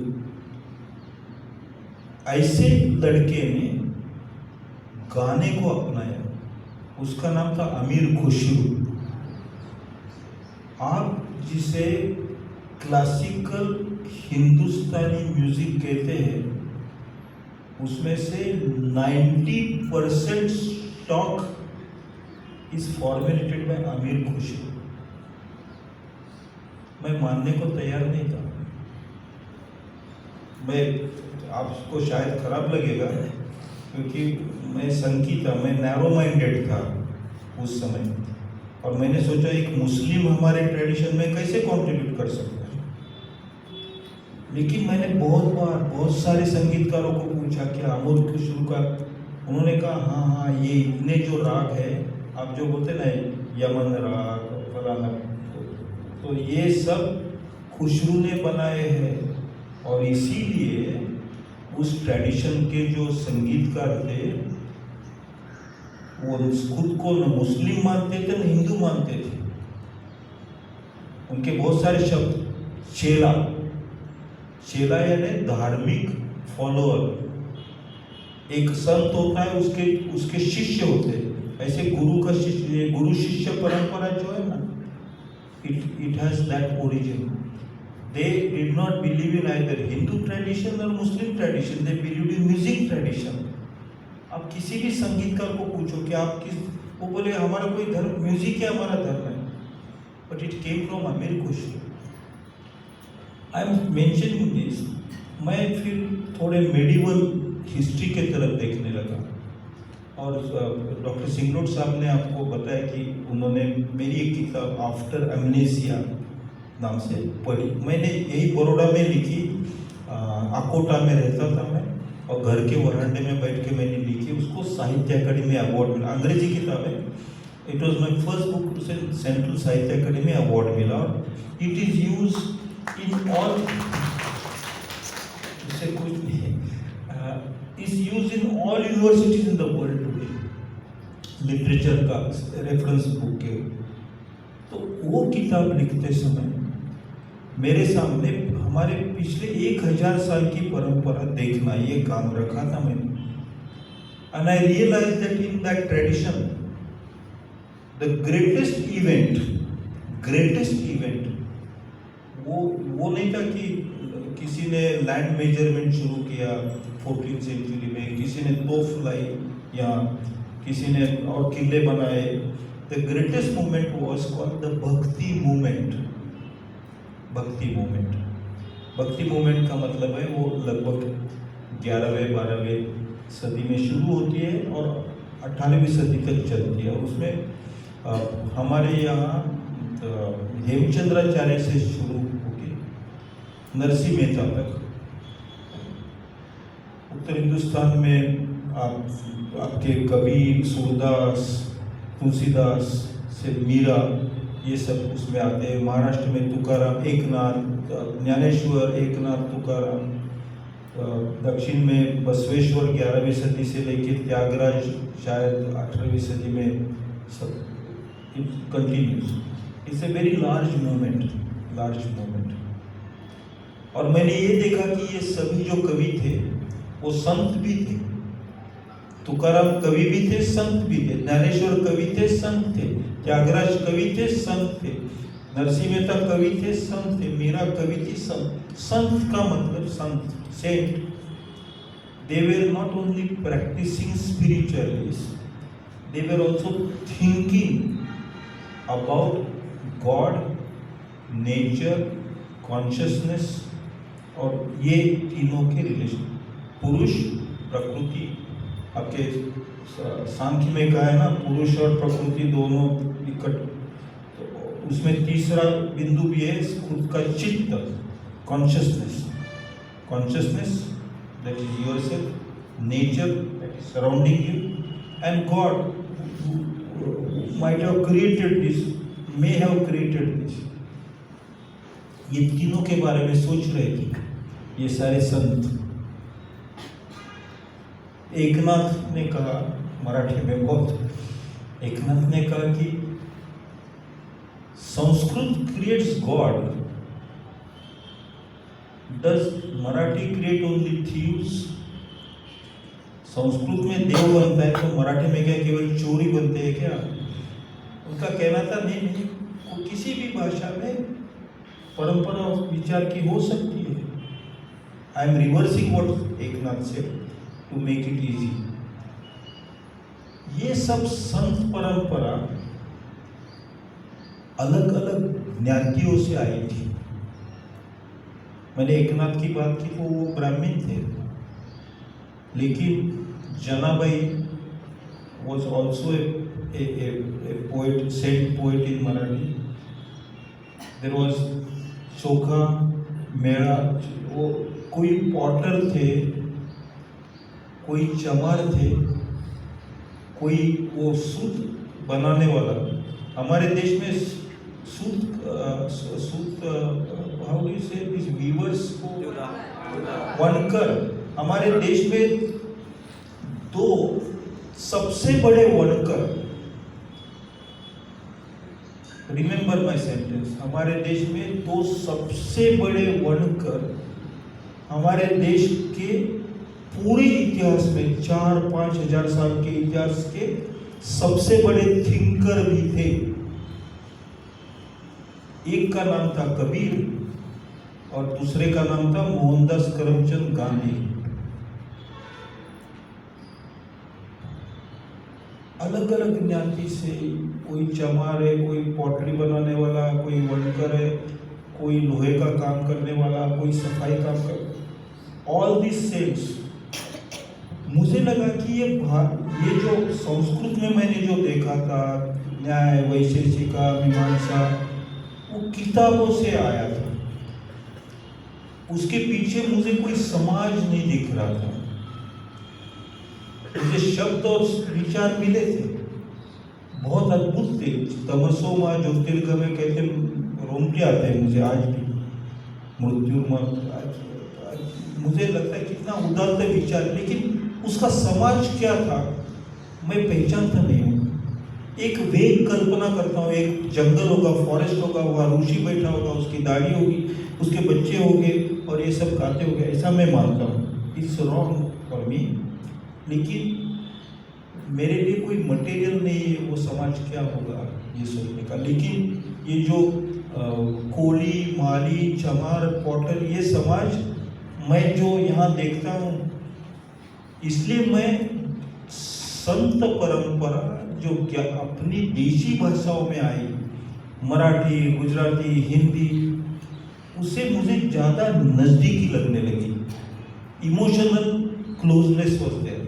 ऐसे लड़के ने गाने को अपनाया, उसका नाम था अमीर खुसरो। आप जिसे क्लासिकल हिंदुस्तानी म्यूजिक कहते हैं, उसमें से 90% स्टॉक इज फॉर्मुलेटेड बाय अमीर खुसरो। मैं मानने को तैयार नहीं था। मैं, आपको शायद खराब लगेगा क्योंकि मैं संकी था, मैं नैरो माइंडेड था उस समय, और मैंने सोचा एक मुस्लिम हमारे ट्रेडिशन में कैसे कंट्रीब्यूट कर सकता है। लेकिन मैंने बहुत सारे संगीतकारों को पूछा कि अमीर खुसरो का, उन्होंने कहा हाँ ये इतने जो राग है, आप जो बोलते ना यमन राग फलाना, तो ये सब खुसरो ने बनाए हैं। और इसीलिए उस ट्रेडिशन के जो संगीतकार थे वो खुद को न मुस्लिम मानते थे न हिंदू मानते थे। उनके बहुत सारे शब्द, चेला यानी धार्मिक फॉलोअर। एक संत होता है, उसके शिष्य होते हैं। ऐसे गुरु शिष्य परंपरा जो है ना, it has that origin. They did not believe in either Hindu tradition or Muslim tradition. They believed in music tradition. आप किसी भी संगीतकार को पूछो कि आप किस, वो बोले हमारा कोई धर्म, म्यूजिक है हमारा धर्म है। But it came from अमीर Khusro. I am mentioning this. मैं फिर थोड़े मेडिवल हिस्ट्री के तरफ देखने लगा, और डॉक्टर सिंगरोड साहब ने आपको बताया कि उन्होंने मेरी एक किताब आफ्टर एमनेसिया नाम से पढ़ी। मैंने यही बड़ौदा में लिखी, अकोटा में रहता था मैं, और घर के वरांडे में बैठ के मैंने लिखी। उसको साहित्य अकेडमी अवार्ड मिला, अंग्रेजी किताब है। It was my first book, उसे सेंट्रल साहित्य अकेडमी अवार्ड मिला। और it is use in all, इससे कुछ नहीं है, is use in all universities in the world today, literature का रेफरेंस बुक के। तो वो किताब लिखते समय मेरे सामने हमारे पिछले 1000 साल की परंपरा देखना, ये काम रखा था मैंने। And I realise that in that tradition the greatest event वो नहीं था कि किसी ने लैंड मेजरमेंट शुरू किया 14वीं सेंचुरी में, किसी ने तोफ लाई या किसी ने और किले बनाए। The greatest movement was called the भक्ति मूवमेंट। भक्ति मूवमेंट का मतलब है वो लगभग 11वीं 12वीं सदी में शुरू होती है और 18वीं सदी तक चलती है। और उसमें हमारे यहाँ हेमचंद्राचार्य से शुरू होकर नरसिंह मेहता तक, उत्तर हिंदुस्तान में आपके कबीर, सूरदास, तुलसीदास से मीरा, ये सब उसमें आते हैं। महाराष्ट्र में तुकाराम, एकनाथ, ज्ञानेश्वर, एकनाथ, तुकाराम। दक्षिण में बसवेश्वर 11वीं सदी से लेकर त्यागराज शायद 18वीं सदी में, सब it continues. It's a very large movement. और मैंने ये देखा कि ये सभी जो कवि थे वो संत भी थे। तुकाराम कवि भी थे, संत भी थे। ज्ञानेश्वर कवि थे, संत थे। त्यागराज कवि थे, संत थे। नरसिंह मेहता कवि थे, संत थे। मीरा कवि थी, संत। संत का मतलब संत, Saint. They were not only practicing spiritualists, they were also thinking about God, nature, consciousness, और ये तीनों के रिलेशन, पुरुष प्रकृति। आपके सांख्य में कहा है ना, पुरुष और प्रकृति दोनों इकट्ठ। तो उसमें तीसरा बिंदु भी है, खुद का चित्त, consciousness that is yourself, nature that is surrounding you, and God who might have created this, may have created this। ये तीनों के बारे में सोच रहे थे ये सारे संत। एकनाथ ने कहा, मराठी में बहुत, एकनाथ ने कहा कि Sanskrit creates God, does Marathi create only thieves? Sanskrit में देव बनता है तो मराठी में क्या केवल चोरी बनते हैं क्या? उनका कहना था नहीं, किसी भी भाषा में परंपरा विचार की हो सकती है। I am reversing what Eknath से टू मेक इट इजी। ये सब संत परंपरा अलग अलग ज्ञातियों से आई थी। मैंने एकनाथ की बात की तो वो ब्राह्मण थे, लेकिन Janabai was also a poet, saint poet in Marathi. There was चोखा मेड़ा, वो कोई पॉटर थे, कोई चमार थे, कोई वो सूत बनाने वाला। हमारे देश में सूत हाउ डू यू से दिस वीवर्स को वनकर। हमारे देश में दो सबसे बड़े वनकर, रिमेंबर माई सेंटेंस, हमारे देश में दो सबसे बड़े वनकर हमारे देश के पूरे इतिहास में 4-5 हजार साल के इतिहास के सबसे बड़े थिंकर भी थे। एक का नाम था कबीर और दूसरे का नाम था मोहनदास करमचंद गांधी। अलग अलग ज्ञाति से, कोई चमार है, कोई पॉटरी बनाने वाला, कोई वनकर है, कोई लोहे का काम करने वाला, कोई सफाई काम कर, ऑल दिस सेम्स। मुझे लगा कि ये जो संस्कृत में मैंने जो देखा था, न्याय, वैशेषिका, मीमांसा, वो किताबों से आया था। उसके पीछे मुझे कोई समाज नहीं दिख रहा था। मुझे शब्द और विचार मिले थे, बहुत अद्भुत थे। तमसो मां ज्योतिर्गमय कहते, रोमटे आते हैं मुझे आज भी। मृत्यु मुझे लगता है कितना उदात्त विचार, लेकिन उसका समाज क्या था मैं पहचानता नहीं हूँ। एक वेग कल्पना करता हूँ, एक जंगल होगा, फॉरेस्ट होगा, वहाँ ऋषि बैठा होगा, उसकी दाढ़ी होगी, उसके बच्चे होंगे और ये सब गाते होंगे, ऐसा मैं मानता हूँ। इट्स रॉन्ग फॉर मी, लेकिन मेरे लिए कोई मटेरियल नहीं है वो समाज क्या होगा ये सोचने का। लेकिन ये जो कोली, माली, चमार, पॉटर, ये समाज मैं जो यहाँ देखता हूँ, इसलिए मैं संत परंपरा जो क्या अपनी देशी भाषाओं में आई, मराठी, गुजराती, हिंदी, उससे मुझे ज़्यादा नज़दीकी लगने लगी। Emotional closeness was there.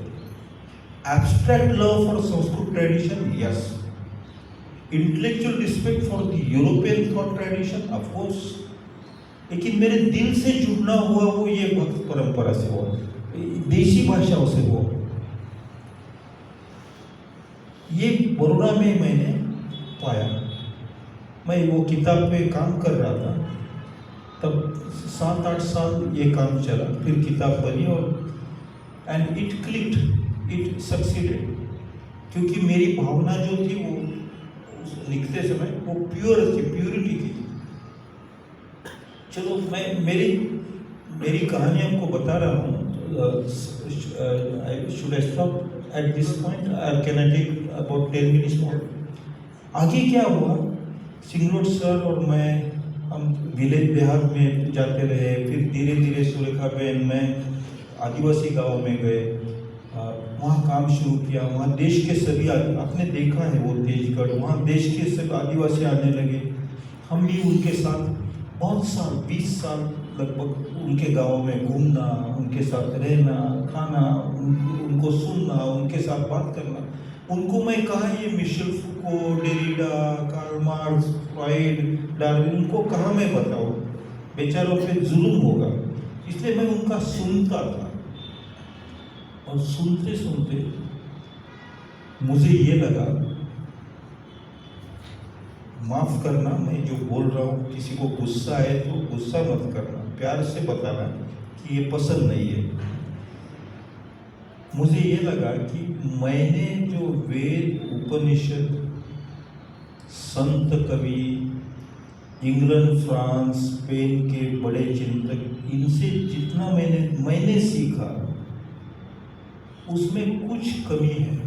Abstract love for Sanskrit tradition, yes. Intellectual respect for the European thought tradition, of course. लेकिन मेरे दिल से जुड़ना हुआ वो ये भक्त परंपरा से हुआ, देशी भाषाओं से हुआ। ये बड़ौदा में मैंने पाया। मैं वो किताब पे काम कर रहा था, तब 7-8 साल ये काम चला, फिर किताब बनी और and it clicked, it succeeded. क्योंकि मेरी भावना जो थी वो लिखते समय वो प्योर थी, प्योरिटी थी। चलो मैं मेरी कहानी आपको बता रहा हूँ। Should I stop at this point और can I take about 10 minutes more? आगे क्या हुआ, सिंगरोड सर और मैं हम विलेज देहात में जाते रहे, फिर धीरे धीरे सुरेखा बहन मैं आदिवासी गांव में गए, वहाँ काम शुरू किया। वहाँ देश के सभी आपने देखा है वो तेजगढ़, वहाँ देश के सब आदिवासी आने लगे। हम भी उनके साथ बहुत साल, 20 साल लगभग उनके गांव में घूमना, उनके साथ रहना, खाना, उनको सुनना, उनके साथ बात करना। उनको मैं कहाँ ये Michel Foucault, Derrida, Karl Marx, Freud, Darwin, उनको कहाँ मैं बताऊँ, बेचारों पे जुल्म होगा। इसलिए मैं उनका सुनता था और सुनते सुनते मुझे ये लगा, माफ़ करना मैं जो बोल रहा हूँ, किसी को गुस्सा है तो गुस्सा मत करना, प्यार से बताना कि ये पसंद नहीं है। मुझे ये लगा कि मैंने जो वेद, उपनिषद, संत कवि, इंग्लैंड, फ्रांस, स्पेन के बड़े चिंतक, इनसे जितना मैंने सीखा, उसमें कुछ कमी है,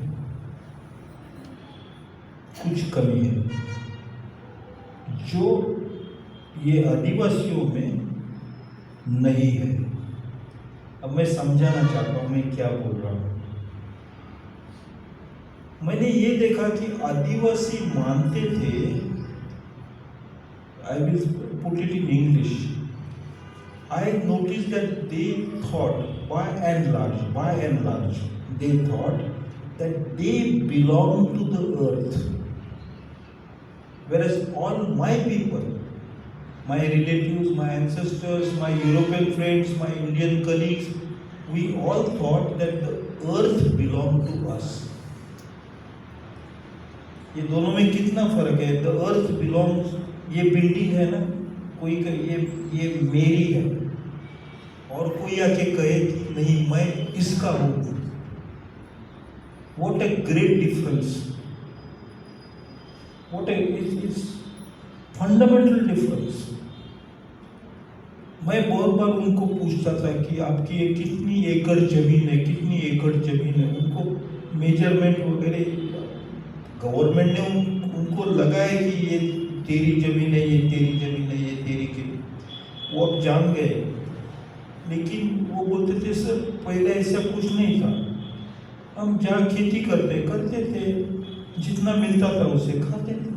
कुछ कमी है जो ये आदिवासियों में नहीं है। अब मैं समझाना चाहता हूँ मैं क्या बोल रहा हूँ। मैंने ये देखा कि आदिवासी मानते थे, I will put it in English, I notice that they thought by and large they thought that they belong to the earth, whereas all my people, my relatives, my ancestors, my European friends, my Indian colleagues, we all thought that the earth belonged to us. ये दोनों में कितना फर्क है? The earth belongs, ये बिल्डिंग है ना, कोई ये मेरी है, और कोई आके कहे कि नहीं मैं इसका हूँ। What a great difference! What a it's fundamental difference. मैं बहुत बार उनको पूछता था कि आपकी ये कितनी एकड़ जमीन है, कितनी एकड़ जमीन है। उनको मेजरमेंट वगैरह गवर्नमेंट ने उनको लगा है कि ये तेरी जमीन है, ये तेरी जमीन है, ये तेरी की, वो अब जान गए। लेकिन वो बोलते थे सर पहले ऐसा कुछ नहीं था, हम जहाँ खेती करते थे, जितना मिलता था उसे खाते थे।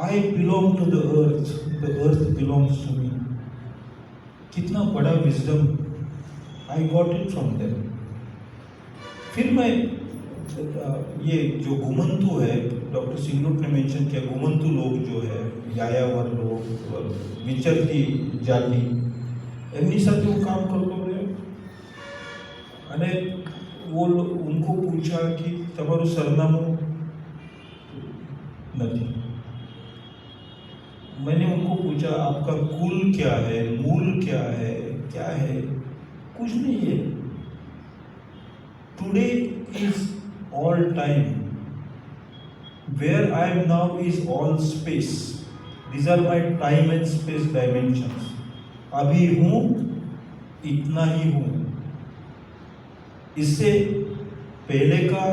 I belong to the earth belongs to me. कितना बड़ा wisdom, I got it from them. फिर मैं ये जो घुमंतु है, डॉक्टर सिंगरोड ने मेंशन किया, घुमंतु लोग जो है, यायावर लोग, विचरती जाति, એમની સાથે હું કામ કરતો રહ્યો અને वो उनको पूछा कि તમારું સરનામું नहीं, मैंने उनको पूछा आपका कुल क्या है, मूल क्या है, कुछ नहीं है। Today is all time, where I am now is all space, these are my time and space dimensions. अभी हूँ, इतना ही हूँ, इससे पहले का,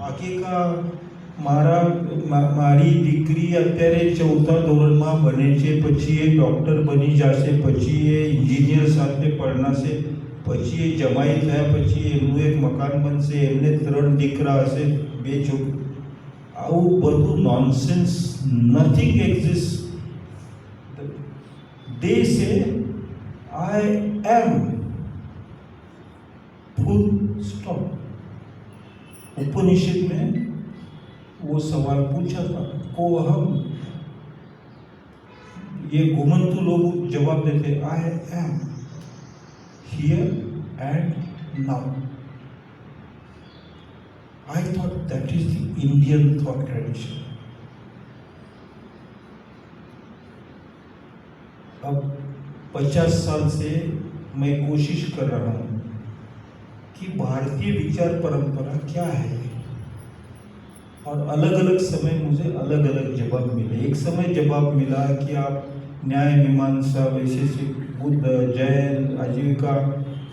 आगे का, મારી દીકરી અત્યારે 4થા ધોરણમાં ભણે છે, પછી એ ડૉક્ટર બની જશે, પછી એ એન્જિનિયર સાથે પરણાશે, પછી એ જમાઈ થયા, પછી એમનું એક મકાન બનશે, એમને 3 દીકરા હશે, 2 છોકરા। આવું બધું નોનસેન્સ, નથિંગ એક્ઝિસ્ટ। દે સે આઈ એમ, फुल स्टॉप। उपनिषद में वो सवाल पूछा था, को हम, ये घुमंतु लोग जवाब देते I am here and now. I thought that is the Indian thought tradition. अब 50 साल से मैं कोशिश कर रहा हूँ कि भारतीय विचार परंपरा क्या है, और अलग अलग समय मुझे अलग अलग जवाब मिले। एक समय जवाब मिला कि आप न्याय मीमांसा, वैशेषिक, बुद्ध, जैन, आजीविका,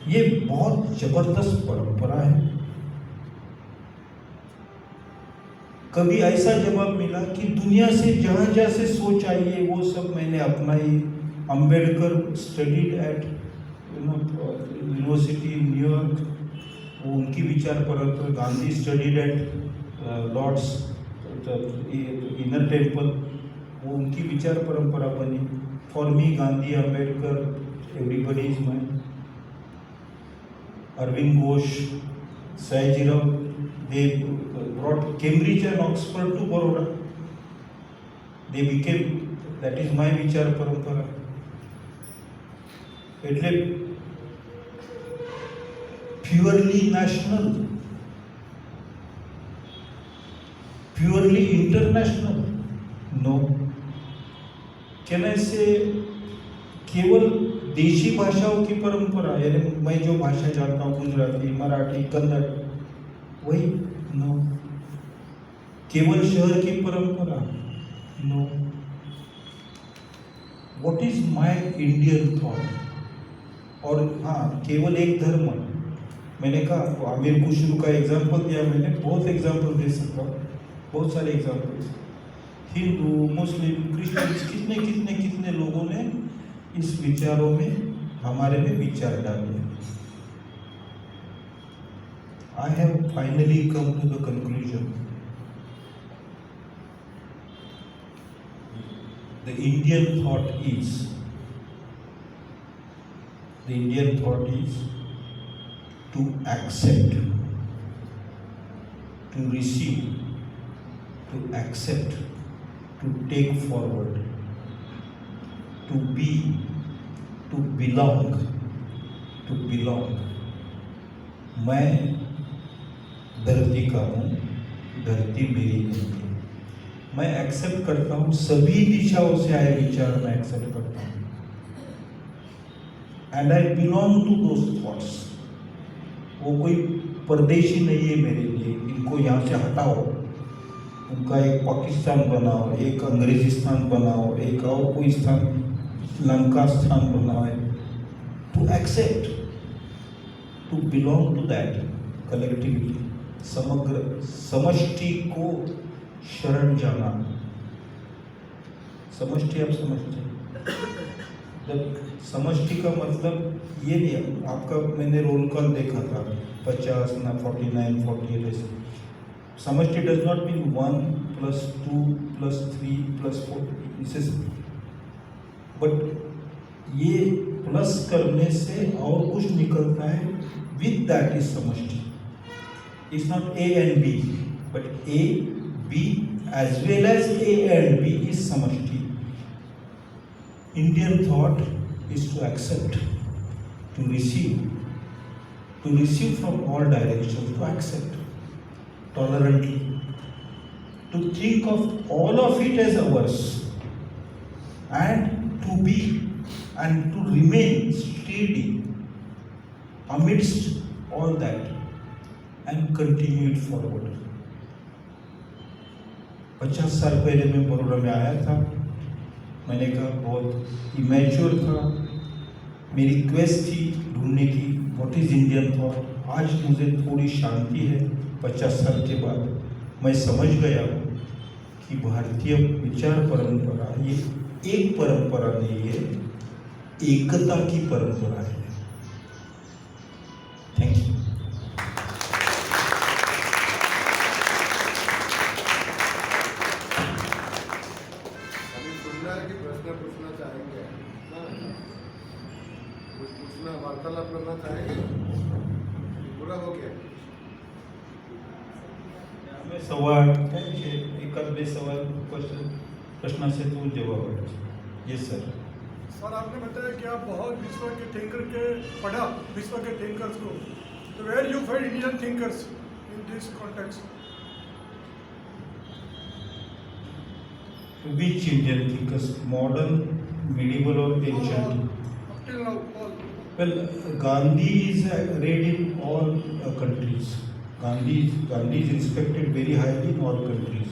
ये बहुत जबरदस्त परंपरा है। कभी ऐसा जवाब मिला कि दुनिया से जहाँ जहाँ से सोच आई है वो सब मैंने अपनाई। Ambedkar studied at university in New York, वो उनकी विचार परंपरा। Gandhi studied at Lord's Inner Temple, वो उनकी विचार परंपरा बनी। For me Gandhi, Ambedkar, everybody is my. Arvind Ghosh, Sayajirao, they brought Cambridge and Oxford to Baroda. They became, that is my vichar parampara. એટલે purely national, purely international, no. Can I say केवल देशी भाषाओं की परंपरा, यानी मैं जो भाषा जानता हूँ, गुजराती, मराठी, कन्नड़, वही? नो। केवल शहर की परंपरा? No. What is my Indian thought? और हाँ, केवल एक धर्म। मैंने कहा आमिर खुसरो का एग्जाम्पल दिया, मैंने बहुत एग्जाम्पल दे सकता हूँ, बहुत सारे एग्जाम्पल्स। हिंदू, मुस्लिम, क्रिश्चियंस, कितने कितने कितने लोगों ने इस विचारों में, हमारे में विचार डाले। I have finally come to the conclusion. The Indian thought is to accept, to receive, to accept, to take forward, to be, to belong, to belong. मैं धरती का हूँ, धरती मेरी नहीं है। मैं एक्सेप्ट करता हूँ सभी दिशाओं से आए विचार, मैं एक्सेप्ट करता हूँ। And I belong to those thoughts. वो कोई परदेशी नहीं है मेरे लिए, इनको यहाँ से हटाओ, उनका एक पाकिस्तान बनाओ, एक अंग्रेजिस्तान बनाओ, एक और कोई स्थान, लंका स्थान बनाओ। To accept, to belong to that collectivity, समग्र समष्टि को शरण जाना। समष्टि आप समझते हैं? जब समष्टि का मतलब ये नहीं, आपका मैंने रोल कॉल देखा था 50 ना 49, 48 ऐसे। समष्टि डज नॉट मीन 1 + 2 + 3 + 4, इसे, बट ये प्लस करने से और कुछ निकलता है, विद दैट इज समष्टि। It's not A and B, but A, B as well as A and B is samashti. Indian thought is to accept, to receive from all directions, to accept tolerantly, to think of all of it as ours, and to be and to remain steady amidst all that, and continue it forward. 50 साल पहले मैं बड़ौदा में आया था, मैंने कहा बहुत इमेच्योर था, मेरी क्वेस्ट थी ढूंढने की व्हाट इज इंडियन थॉट। आज मुझे थोड़ी शांति है 50 साल के बाद। मैं समझ गया कि भारतीय विचार परंपरा ये एक परंपरा नहीं है, एकता की परंपरा है। Thank you. पूछना चाहेंगे, कुछ पूछना, वार्तालाप करना चाहेंगे? पूरा हो गया? हमें सवाल एकाध बे सवाल प्रश्नाचे तो जवाब आहे। Yes sir. सर, आपने बताया कि आप बहुत विश्व के थिंकर के पढ़ा, विश्व के थिंकर्स को, तो where you find Indian thinkers in this context? Which Indian thinkers, modern, medieval or ancient? Up till now, all. Well, Gandhi is read in all countries. Gandhi is respected very highly in all countries.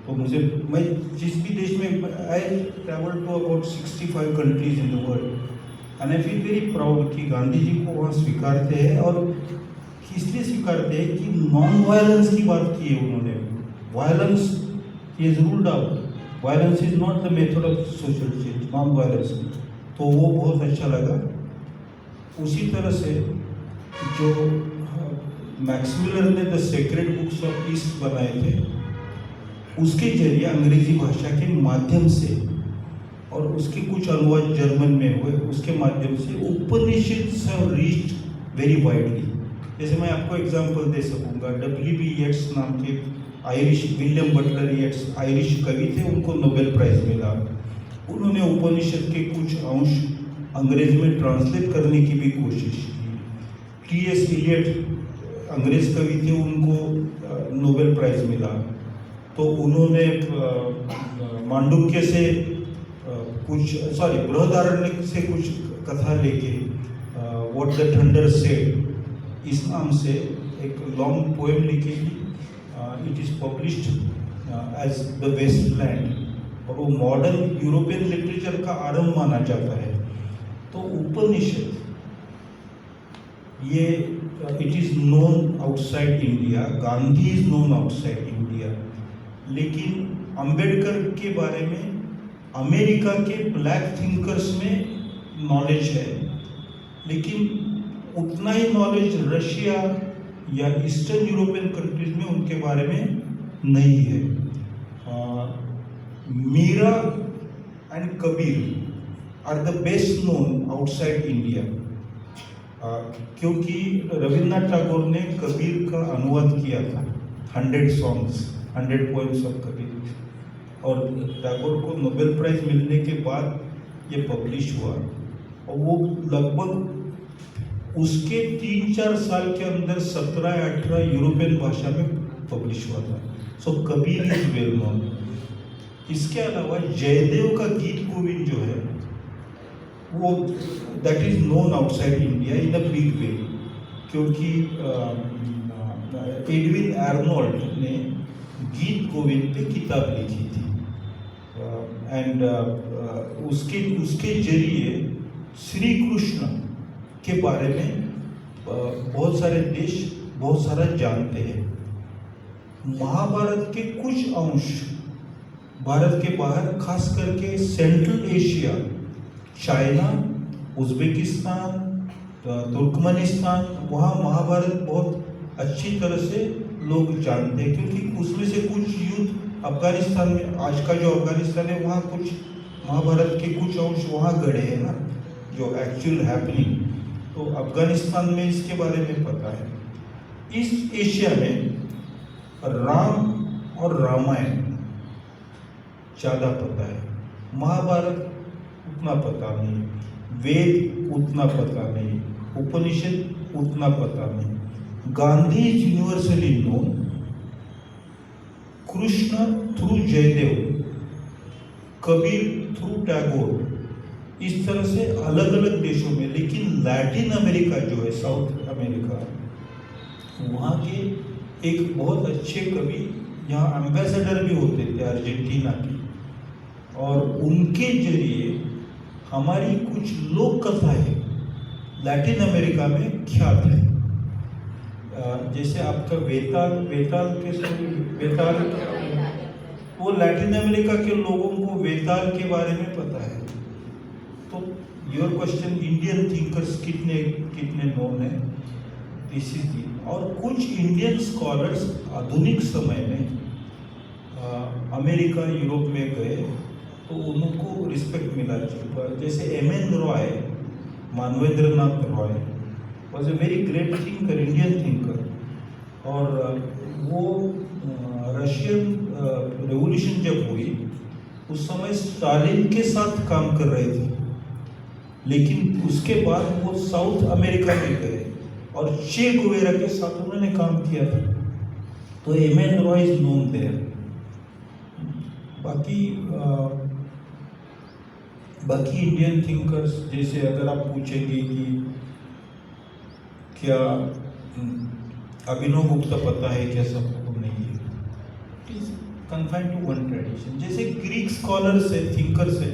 तो मैं जिस भी देश में I travel to about 65 countries in the world and I feel very proud कि गांधी जी को वहाँ स्वीकारते हैं। और इसलिए स्वीकारते हैं कि नॉन वायलेंस की बात की है उन्होंने। Violence is ruled out, violence is not the method of social change, non violence. तो वो बहुत अच्छा लगा। उसी तरह से जो मैक्स मिलर ने the sacred books of east बनाए थे, उसके जरिए अंग्रेजी भाषा के माध्यम से और उसके कुछ अनुवाद जर्मन में हुए, उसके माध्यम से उपनिषद हैव रीच्ड वेरी वाइडली। जैसे मैं आपको एग्जांपल दे सकूंगा, W.B. येट्स नाम के Irish, William Butler Yeats Irish कवि थे, उनको नोबेल प्राइज मिला। उन्होंने उपनिषद के कुछ अंश अंग्रेजी में ट्रांसलेट करने की भी कोशिश की। T.S. इलियट अंग्रेज कवि थे, उनको नोबेल प्राइज मिला। तो उन्होंने मांडुक्य से बृहदारण्यक से कुछ कथा लेके व्हाट द थंडर सेड इस नाम से एक लॉन्ग पोएम लिखी। It is published as the Waste Land और वो मॉडर्न यूरोपियन लिटरेचर का आरंभ माना जाता है। तो उपनिषद ये it is known outside India, Gandhi is known outside India, लेकिन अंबेडकर के बारे में अमेरिका के ब्लैक थिंकर्स में नॉलेज है, लेकिन उतना ही नॉलेज रशिया या ईस्टर्न यूरोपियन कंट्रीज में उनके बारे में नहीं है। Meera and Kabir are the best known outside India, क्योंकि रविन्द्रनाथ टैगोर ने कबीर का अनुवाद किया था, 100 सॉन्ग्स 100 पोएम्स ऑफ कबीर, और टैगोर को नोबेल प्राइज मिलने के बाद ये पब्लिश हुआ। और वो लगभग उसके 3-4 साल के अंदर 17-18 यूरोपियन भाषा में पब्लिश हुआ था। सो कबीर इज वेल नोन। इसके अलावा जयदेव का गीत गोविंद जो है वो that is known outside India in a big way, क्योंकि एडविन आर्नोल्ड ने गीत गोविंद पे किताब लिखी थी एंड उसके जरिए श्री कृष्ण के बारे में बहुत सारे देश बहुत सारा जानते हैं। महाभारत के कुछ अंश भारत के बाहर, खास करके central Asia, China, Uzbekistan, Turkmenistan, वहाँ महाभारत बहुत अच्छी तरह से लोग जानते हैं, क्योंकि उसमें से कुछ युद्ध अफगानिस्तान में, आज का जो अफगानिस्तान है, वहाँ कुछ महाभारत के कुछ अंश वहाँ गढ़े हैं ना, जो एक्चुअल हैपनिंग, तो अफगानिस्तान में इसके बारे में पता है। ईस्ट एशिया में राम और रामायण ज़्यादा पता है, महाभारत उतना पता नहीं, वेद उतना पता नहीं, उपनिषद उतना पता नहीं। Gandhi is universally known, Krishna through Jayadev, Kabir through Tagore, इस तरह से अलग अलग देशों में। लेकिन लैटिन अमेरिका जो है, साउथ अमेरिका, वहाँ के एक बहुत अच्छे कवि यहाँ एम्बेसडर भी होते थे अर्जेंटीना के, और उनके जरिए हमारी कुछ लोक कथाएं लैटिन अमेरिका में ख्यात है। जैसे आपका वेताल वो लैटिन अमेरिका के लोगों को वेताल के बारे में पता है। तो योर क्वेश्चन, इंडियन थिंकर्स कितने नोन है, दिस इज दी। और कुछ इंडियन स्कॉलर्स आधुनिक समय में अमेरिका, यूरोप में गए तो उनको रिस्पेक्ट मिला। जैसे M.N. Roy, Manvendra Nath Roy was a very great thinker, Indian thinker, और वो रशियन रेवोल्यूशन जब हुई उस समय स्टालिन के साथ काम कर रहे थे, लेकिन उसके बाद वो साउथ अमेरिका में गए और चे गुवेरा के साथ उन्होंने काम किया था। तो M.N. Roy is known there. बाकी इंडियन थिंकर्स, जैसे अगर आप पूछेंगे कि क्या अभिनव गुप्ता पता है क्या सबको? नहीं है। Please confine to one tradition. जैसे ग्रीक स्कॉलर्स है, थिंकर्स है,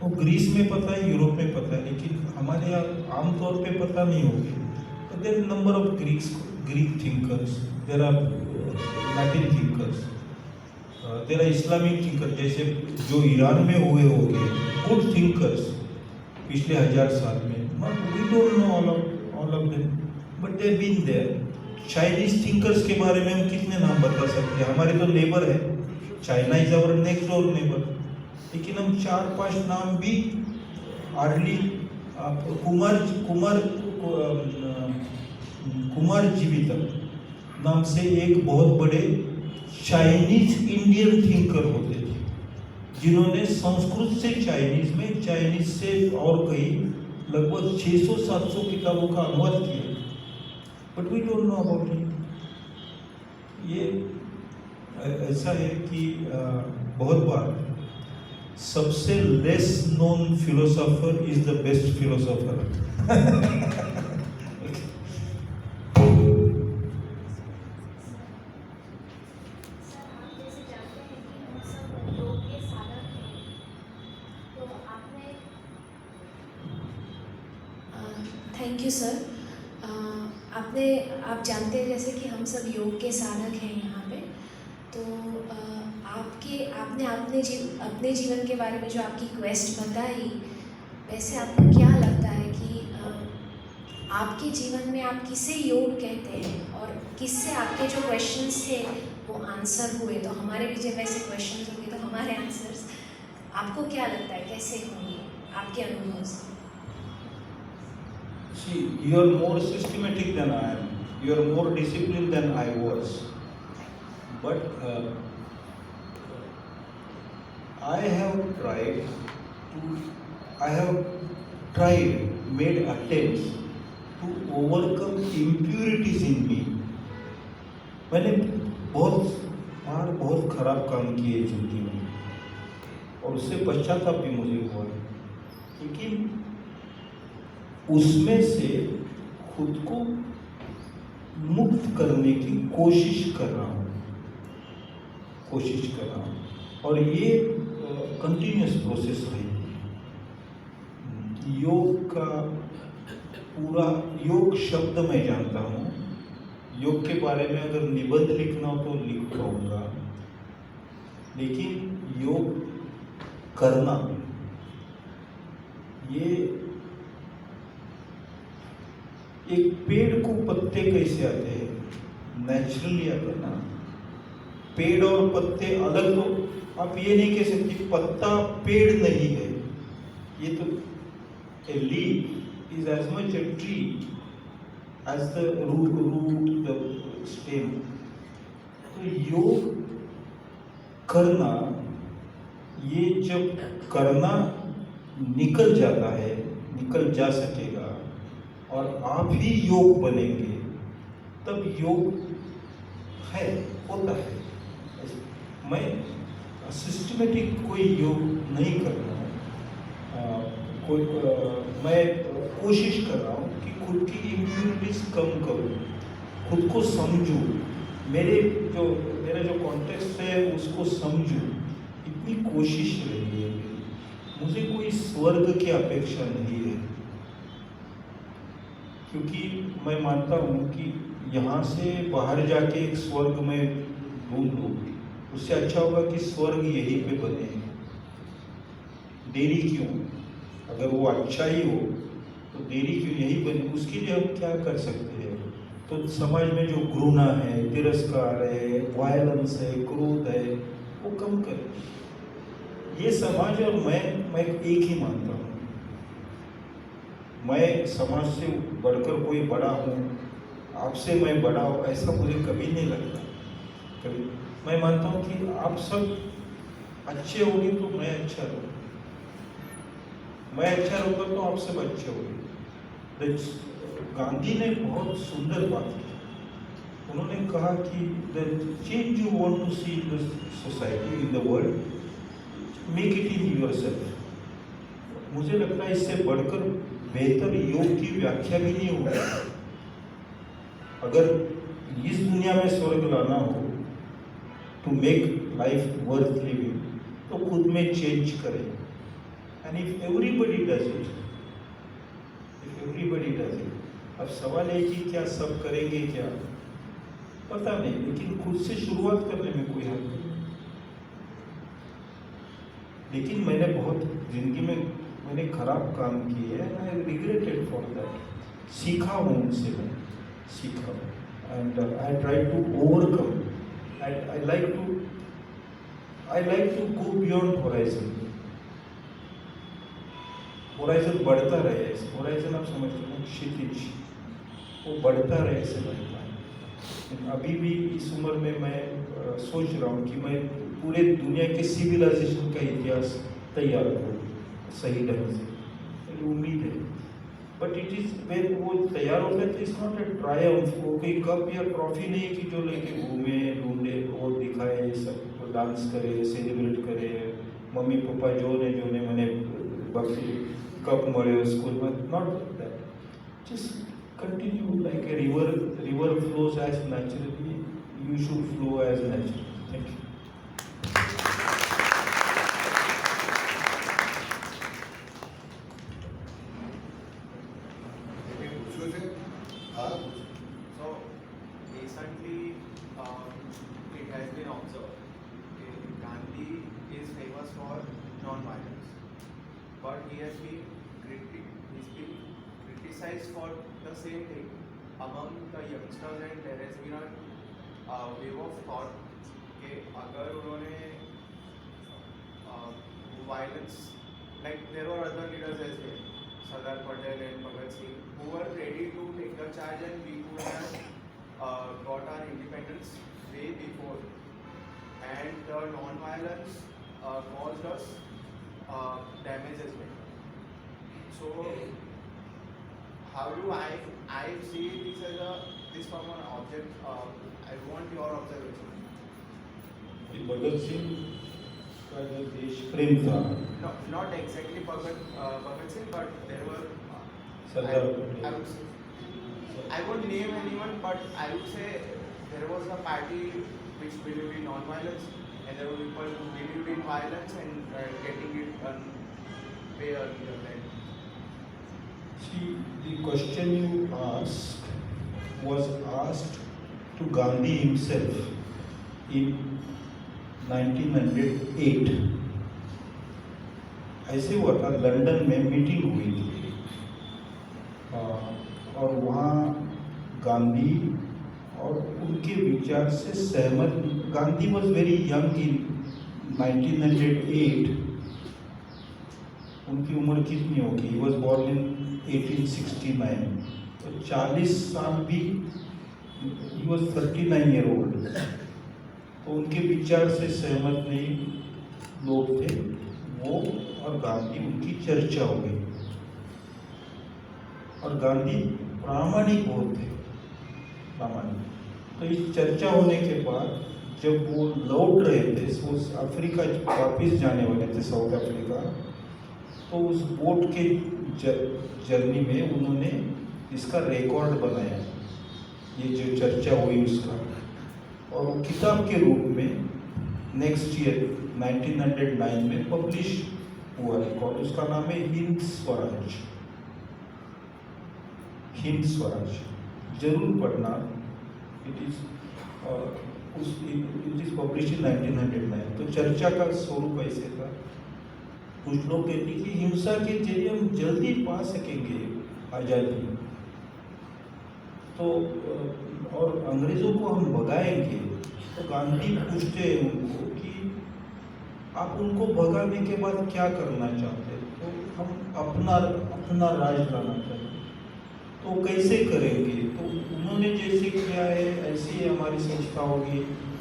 वो ग्रीस में पता है, यूरोप में पता है, लेकिन हमारे यहाँ आमतौर पे पता नहीं होगी। तो there number of Greek thinkers, there are Latin thinkers, there are Islamic thinker, जैसे जो ईरान में हुए होंगे, गुड थिंकर्स पिछले 1000 साल में। We don't know all of them, but they been there. Chinese thinkers के बारे में हम कितने नाम बता सकते हैं? हमारे तो नेबर है, China is our next door neighbour, लेकिन हम 4-5 नाम भी हार्डली। कुमार जीवितम नाम से एक बहुत बड़े चाइनीज इंडियन थिंकर होते थे, जिन्होंने संस्कृत से चाइनीज में, चाइनीज से और कई लगभग 600-700 किताबों का अनुवाद किया, but we don't know about it. ये ऐसा है कि बहुत बार सबसे less known philosopher is the best philosopher. Thank you sir. आप जानते हैं जैसे कि हम सब योग के साधक हैं यहाँ पे, तो आपने अपने जीवन के बारे में जो आपकी क्वेस्ट बताई, वैसे आपको क्या लगता है कि आपके जीवन में आप किसे योग कहते हैं, और किससे आपके जो क्वेश्चंस थे वो आंसर हुए? तो हमारे भी जब वैसे क्वेश्चंस होंगे तो हमारे आंसर्स आपको क्या लगता है कैसे होंगे आपके अनुभव से? See, you are more systematic than I am. You are more disciplined than I was. But I have made attempts to overcome impurities in me. मैंने बहुत खराब काम किए जिंदगी में, और उससे पश्चाताप भी मुझे हुआ, लेकिन उसमें से खुद को मुक्त करने की कोशिश कर रहा हूँ, और ये कंटिन्यूस प्रोसेस रहेगी। योग का पूरा, योग शब्द मैं जानता हूँ, योग के बारे में अगर निबंध लिखना हो तो लिख पाऊंगा, लेकिन योग करना, ये एक पेड़ को पत्ते कैसे आते हैं, नेचुरली आते हैं ना। पेड़ और पत्ते अलग, तो आप ये नहीं कह सकते पत्ता पेड़ नहीं है। ये तो a leaf is as much a tree as the root, the stem. तो योग करना, ये जब करना निकल जाता है, निकल जा सकेगा और आप ही योग बनेंगे, तब योग है, होता है। मैं सिस्टमेटिक कोई योग नहीं कर रहा हूँ, मैं कोशिश कर रहा हूँ कि खुद की इम्प्योरिटीज कम करूँ, खुद को समझूँ, मेरा जो कॉन्टेक्स्ट है उसको समझूँ, इतनी कोशिश रही है मेरी। मुझे कोई स्वर्ग की अपेक्षा नहीं है, क्योंकि मैं मानता हूँ कि यहाँ से बाहर जाके एक स्वर्ग में ढूंढ लूँ, उससे अच्छा होगा कि स्वर्ग यहीं पे बने। देरी क्यों? अगर वो अच्छा ही हो तो देरी क्यों यही बने? उसके लिए हम क्या कर सकते हैं? तो समाज में जो घृणा है, तिरस्कार है, वायलेंस है, क्रोध है, वो कम करें। ये समाज और मैं एक ही मानता हूँ। मैं समाज से बढ़कर कोई बड़ा हूँ, आपसे मैं बड़ा हूँ, ऐसा मुझे कभी नहीं लगता। कभी मैं मानता हूँ कि आप सब अच्छे होंगे तो मैं अच्छा रहूँगा, मैं अच्छा रहूँगा तो आप सब अच्छे होंगे। गांधी ने बहुत सुंदर बात की, उन्होंने कहा कि the change you want to see in the society, in the world, make it in yourself. मुझे लगता है इससे बढ़कर बेहतर योग की व्याख्या भी नहीं होगी। अगर इस दुनिया में स्वर्ग लाना हो, to make life worth living, तो खुद में चेंज करें. And if everybody does it, अब सवाल है कि क्या सब करेंगे, क्या पता नहीं, लेकिन खुद से शुरुआत करने में कोई हर्ज नहीं. लेकिन मैंने बहुत जिंदगी में मैंने खराब काम किए हैं, आई रिग्रेटेड फॉर दैट. सीखा हूँ उनसे, मैं सीखा हूँ, and I try to overcome. I like to go beyond horizon. Horizon बढ़ता रहे, होराइजन आप समझते हो, क्षितिज वो बढ़ता रहे ऐसे लगता है. अभी भी इस उम्र में मैं सोच रहा हूँ कि मैं पूरे दुनिया के सिविलाइजेशन का इतिहास तैयार करूँ सही ढंग से, मेरी उम्मीद है. बट इट इज़ वेन वो तैयार होता है तो इट्स नॉट ए ट्रायम्फ. वो कोई कप या ट्रॉफी नहीं कि जो लेके घूमे ढूंढे वो दिखाए, सब डांस करे, सेलिब्रेट करे, मम्मी पापा जो ने मैंने बख्शी कप मरे स्कूल में. Not that. Just continue like a river flows as naturally, you should flow as naturally. Thank you. पूछो थे हाँ. So recently, it has been observed that Gandhi is famous for non-violence, but he has been criticized for the same thing among the youngsters, and there has been a wave of thought कि अगर उन्होंने violence, like there were other leaders as well, Sardar Patel and Bhagat Singh, who were ready to take the charge, and we could have got our independence way before, and the non-violence caused us damage as well. So how do I see this as this from an object? I want your observation. Bhagat Singh का जो देश प्रेम था, No, not exactly Bhagat Singh, but there were. Sardar I Patel. would say, I won't name anyone, but I would say there was a party which believed in non-violence, and there were people who believed in violence and getting it done way earlier than. See, the question you asked was asked to Gandhi himself in 1908. ऐसे हुआ था, लंदन में मीटिंग हुई थी और वहाँ गांधी और उनके विचार से सहमत. Gandhi was very young in 1908. उनकी उम्र कितनी होगी? He was born in 1869. तो 40 साल भी, ही वॉज 39 ईयर ओल्ड. तो उनके विचार से सहमत नहीं लोग थे वो और गांधी. उनकी चर्चा हो गई और गांधी प्रामाणिक बहुत थे, प्रामाणिक. तो इस चर्चा होने के बाद जब वो लौट रहे थे, वो अफ्रीका वापस जाने वाले थे, साउथ अफ्रीका, तो उस बोट के जर्नी में उन्होंने इसका रिकॉर्ड बनाया, ये जो चर्चा हुई उसका, और वो किताब के रूप में नेक्स्ट ईयर 1909 में पब्लिश हुआ रिकॉर्ड. उसका नाम है हिंद स्वराज. हिंद स्वराज जरूर पढ़ना. It is publish in 1909. तो चर्चा का स्वरूप ऐसे था. कुछ लोग कहते हैं कि हिंसा के जरिए हम जल्दी पा सकेंगे आज़ादी, तो और अंग्रेज़ों को हम भगाएंगे. तो गांधी पूछते हैं उनको कि आप उनको भगाने के बाद क्या करना चाहते हैं? तो हम अपना राज लाना चाहते हैं. तो कैसे करेंगे? तो उन्होंने जैसे किया है ऐसे ही हमारी संस्था होगी,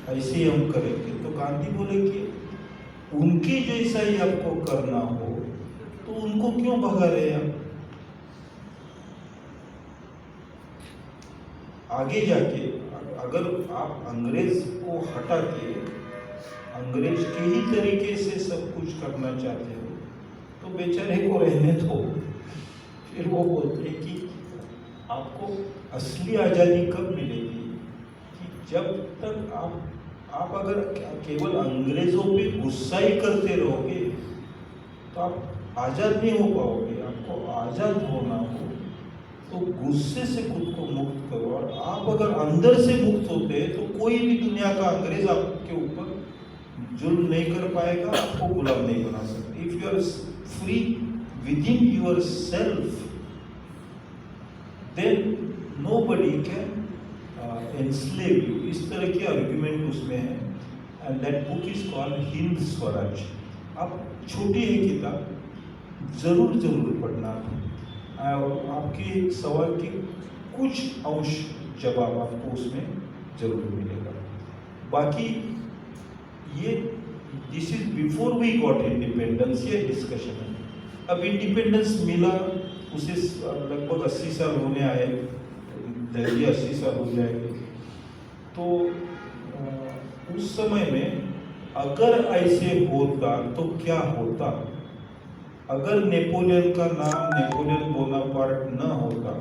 ऐसे ही हम करेंगे. तो गांधी बोले कि उनके जैसा ही आपको करना हो तो उनको क्यों भगा रहे हैं आप? आगे जाके अगर आप अंग्रेज को हटा के अंग्रेज के ही तरीके से सब कुछ करना चाहते हो तो बेचारे को रहने दो. फिर वो बोलते हैं कि आपको असली आज़ादी कब मिलेगी? जब तक आप अगर केवल अंग्रेजों पे गुस्सा ही करते रहोगे तो आप आज़ाद नहीं हो पाओगे। आपको आज़ाद होना हो तो गुस्से से खुद को मुक्त करो, और आप अगर अंदर से मुक्त होते हैं तो कोई भी दुनिया का अंग्रेज आपके ऊपर जुल्म नहीं कर पाएगा, आपको गुलाम नहीं बना सकता। If you are free within योर सेल्फ then nobody can enslave you. इस तरह के आर्ग्यूमेंट उसमें है, and that book is called Hind Swaraj. आप छोटी है किताब, जरूर पढ़ना। और आपके सवाल के कुछ अंश जवाब आपको उसमें जरूर मिलेगा। बाकी ये this is before we got independence, ये डिस्कशन है। अब इंडिपेंडेंस मिला उसे लगभग 80 साल होने आए, 80 साल हो जाएंगे। तो उस समय में अगर ऐसे होता तो क्या होता? अगर नेपोलियन का नाम नेपोलियन बोनापार्ट न होता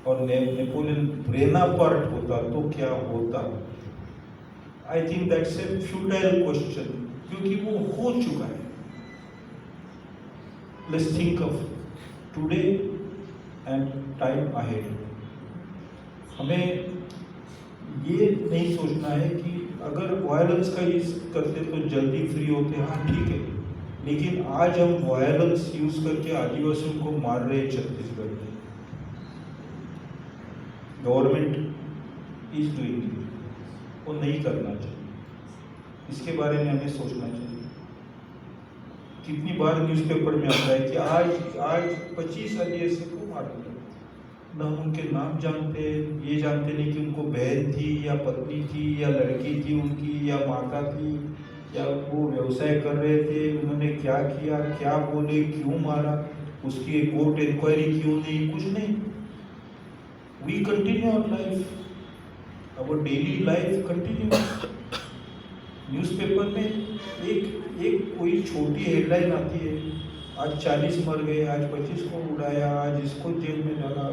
और नेपोलियन ब्रेनापार्ट होता तो क्या होता? I think that's a futile question, क्योंकि वो हो चुका है। Let's think of today and time ahead. हमें ये नहीं सोचना है कि अगर वायलेंस का यूज करते तो जल्दी फ्री होते, हाँ ठीक है, लेकिन आज हम वायलेंस यूज करके आदिवासियों को मार रहे हैं। छत्तीसगढ़ में गवर्नमेंट इज डूइंग, वो नहीं करना चाहिए। इसके बारे में हमें सोचना चाहिए। कितनी बार न्यूज़पेपर में आता है कि आज 25 आदिवासी को मार दिया, न हम उनके नाम जानते, ये जानते नहीं कि उनको बहन थी या पत्नी थी या लड़की थी उनकी या माता थी, या वो व्यवसाय कर रहे थे, उन्होंने क्या किया, क्या बोले, क्यों मारा, उसकी कोर्ट इंक्वायरी क्यों नहीं, कुछ नहीं। We continue our life, our daily life continue. Newspaper में एक कोई छोटी हेडलाइन आती है, आज 40 मर गए, आज 25 को उड़ाया, आज इसको जेल में डाला।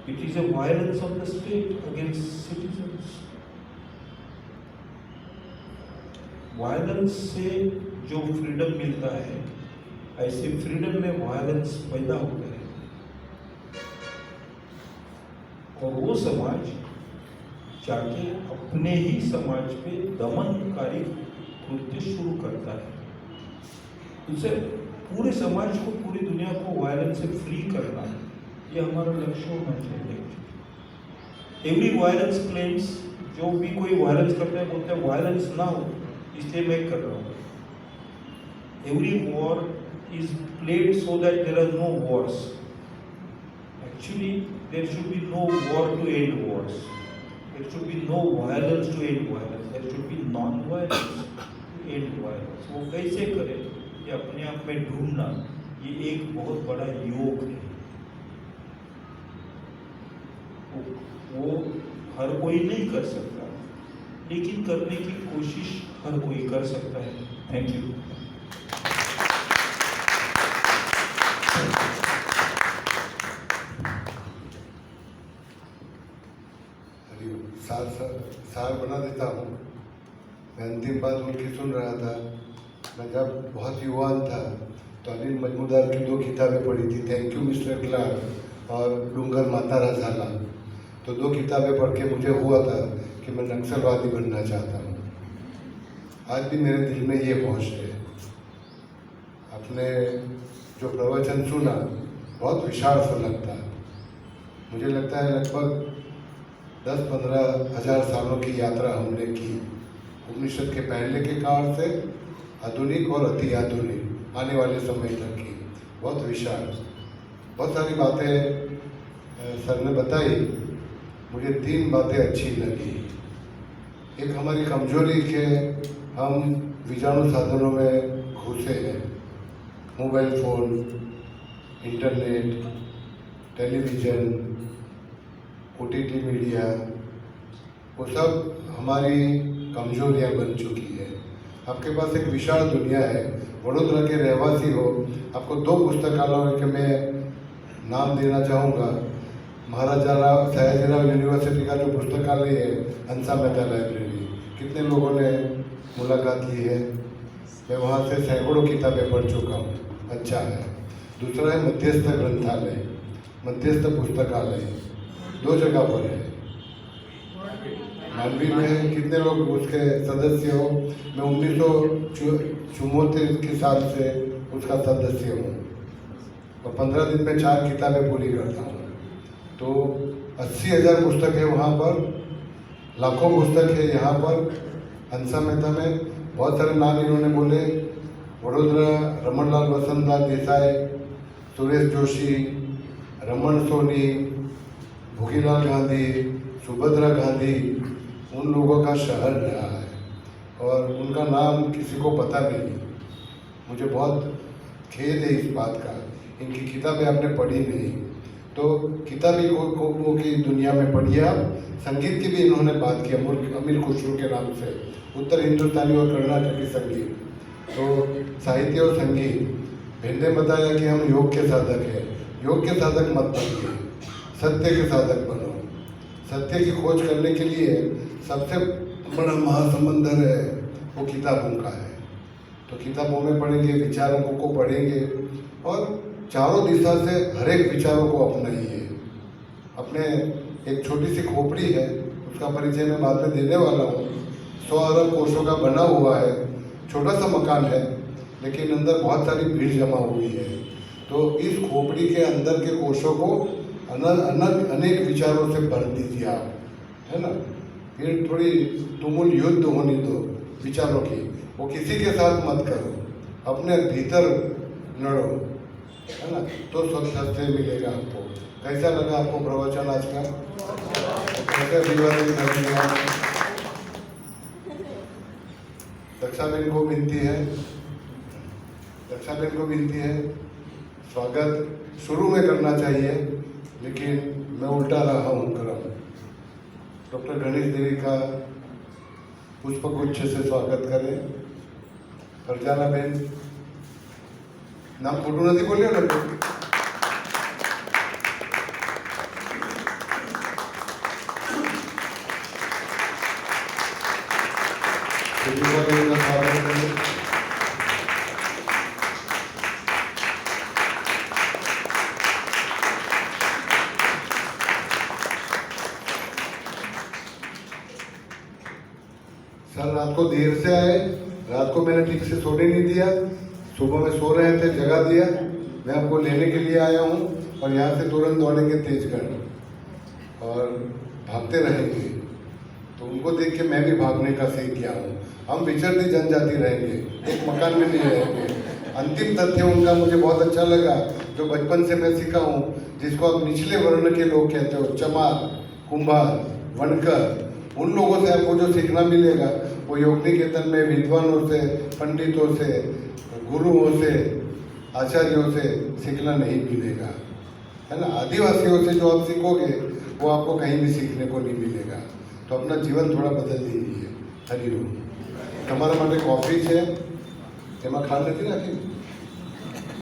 It is a violence of the state against citizens. Violence से जो फ्रीडम मिलता है, ऐसे फ्रीडम में वायलेंस पैदा होता है, और वो समाज जाके अपने ही समाज पे दमनकारी कृत्य शुरू करता है। उससे पूरे समाज को, पूरी दुनिया को वायलेंस से फ्री करना है, ये हमारा लक्ष्य होना चाहिए। एवरी वायलेंस क्लेम्स, जो भी कोई वायलेंस करता है बोलते हैं वायलेंस ना हो इसलिए मैं कर रहा हूँ। Every war is played so that there are no wars. Actually there should be no war to end wars, there should be no violence to end violence, there should be non violence to end violence. वो कैसे करें ये अपने आप में ढूंढना, ये एक बहुत बड़ा योग है। वो हर कोई नहीं कर सकता, लेकिन करने की कोशिश हर कोई कर सकता है। Thank you. सार बना देता हूँ। मैं अंतिम बात उनकी सुन रहा था। मैं जब बहुत युवान था तो अनिल मजमूदार की 2 किताबें पढ़ी थी, थैंक यू मिस्टर क्लार्क और डूंगर माता रसाला। तो 2 किताबें पढ़ के मुझे हुआ था कि मैं नक्सलवादी बनना चाहता हूँ। आज भी मेरे दिल में ये होश है। आपने जो प्रवचन सुना बहुत विशाल सा लगता है। मुझे लगता है लगभग 10-15 हज़ार सालों की यात्रा हमने की, उपनिषद के पहले के काल से आधुनिक और अति आधुनिक आने वाले समय तक की। बहुत विशाल, बहुत सारी बातें सर ने बताई। मुझे 3 बातें अच्छी लगी। एक हमारी कमजोरी के हम विजाणु साधनों में घुसे हैं। Mobile phone, internet, television, OTT media, वो सब हमारी कमजोरियां बन चुकी है। आपके पास एक विशाल दुनिया है। वडोदरा के रहवासी हो, आपको 2 पुस्तकालयों के मैं नाम देना चाहूँगा। महाराजा सयाजीराव यूनिवर्सिटी का जो पुस्तकालय है हंसा मेहता लाइब्रेरी, कितने लोगों ने मुलाकात की है? मैं वहाँ से सैकड़ों किताबें पढ़ चुका हूँ, अच्छा है। दूसरा है मध्यस्थ ग्रंथालय, मध्यस्थ पुस्तकालय, 2 जगह पर है। मानवी में कितने लोग उसके सदस्य हो? मैं 1974 के साल से उसका सदस्य हूँ और 15 दिन में 4 किताबें पूरी करता हूँ। तो 80,000 पुस्तक है वहाँ पर, लाखों पुस्तक है यहाँ पर हंसा मेहता में। बहुत सारे नाम इन्होंने बोले, वडोदरा रमणलाल वसंतलाल देसाई, सुरेश जोशी, रमन सोनी, भोगीलाल गांधी, सुभद्रा गांधी, उन लोगों का शहर रहा है और उनका नाम किसी को पता नहीं। मुझे बहुत खेद है इस बात का, इनकी किताबें आपने पढ़ी नहीं। तो किताबी को की दुनिया में पढ़िए आप। संगीत की भी इन्होंने बात की, अमीर खुसरो के नाम से, उत्तर हिंदुस्तानी और कर्नाटकी संगीत। तो साहित्य और संगीत, भिंडे बताया कि हम योग के साधक हैं। योग के साधक मत बनिए, सत्य के साधक बनो। सत्य की खोज करने के लिए सबसे बड़ा महासमंदर है वो किताबों का है। तो किताबों में पढ़ेंगे, विचारों को पढ़ेंगे और चारों दिशा से हर एक विचारों को अपनाइए। अपने एक छोटी सी खोपड़ी है, उसका परिचय मैं बाद में देने वाला हूँ। 100 अरब कोशों का बना हुआ है, छोटा सा मकान है लेकिन अंदर बहुत सारी भीड़ जमा हुई है। तो इस खोपड़ी के अंदर के कोशों को अनेक विचारों से भर दीजिए आप, है ना। फिर थोड़ी तुमुल युद्ध होने दो विचारों की, वो किसी के साथ मत करो, अपने भीतर लड़ो, है ना। तो सत्य मिलेगा आपको। कैसा लगा आपको प्रवचन आज का? कैसे दक्षाबेन को विनती है, दक्षाबेन को विनती है, स्वागत शुरू में करना चाहिए लेकिन मैं उल्टा रहा हूँ क्रम। डॉक्टर गणेश देवी का पुष्पगुच्छ से स्वागत करें। फरजाना बेन, नाम खोटू नहीं बोलिए ना। स्वागत करें। सर रात को देर से आए, रात को मैंने ठीक से सोने नहीं दिया, सुबह में सो रहे थे, जगा दिया। मैं आपको लेने के लिए आया हूँ और यहाँ से तुरंत दौड़ेंगे तेजगढ़ और भागते रहेंगे। तो उनको देख के मैं भी भागने का सीख गया हूँ। हम विचरती जनजाति रहेंगे, एक मकान में नहीं रहेंगे। अंतिम तथ्य उनका मुझे बहुत अच्छा लगा, जो बचपन से मैं सीखा हूँ, जिसको आप निचले वर्ण के लोग कहते हो, चमार, कुंभार, वनकर, उन लोगों से आपको जो सीखना मिलेगा वो योग निकेतन में विद्वानों से, पंडितों से, गुरुओं से, आचार्यों से सीखना नहीं मिलेगा, है ना। आदिवासियों से जो आप सीखोगे वो आपको कहीं भी सीखने को नहीं मिलेगा। तो अपना जीवन थोड़ा बदल दीजिए। हरिओम। તમારા માટે કોફી છે, એમાં ખાંડ નથી નાખી?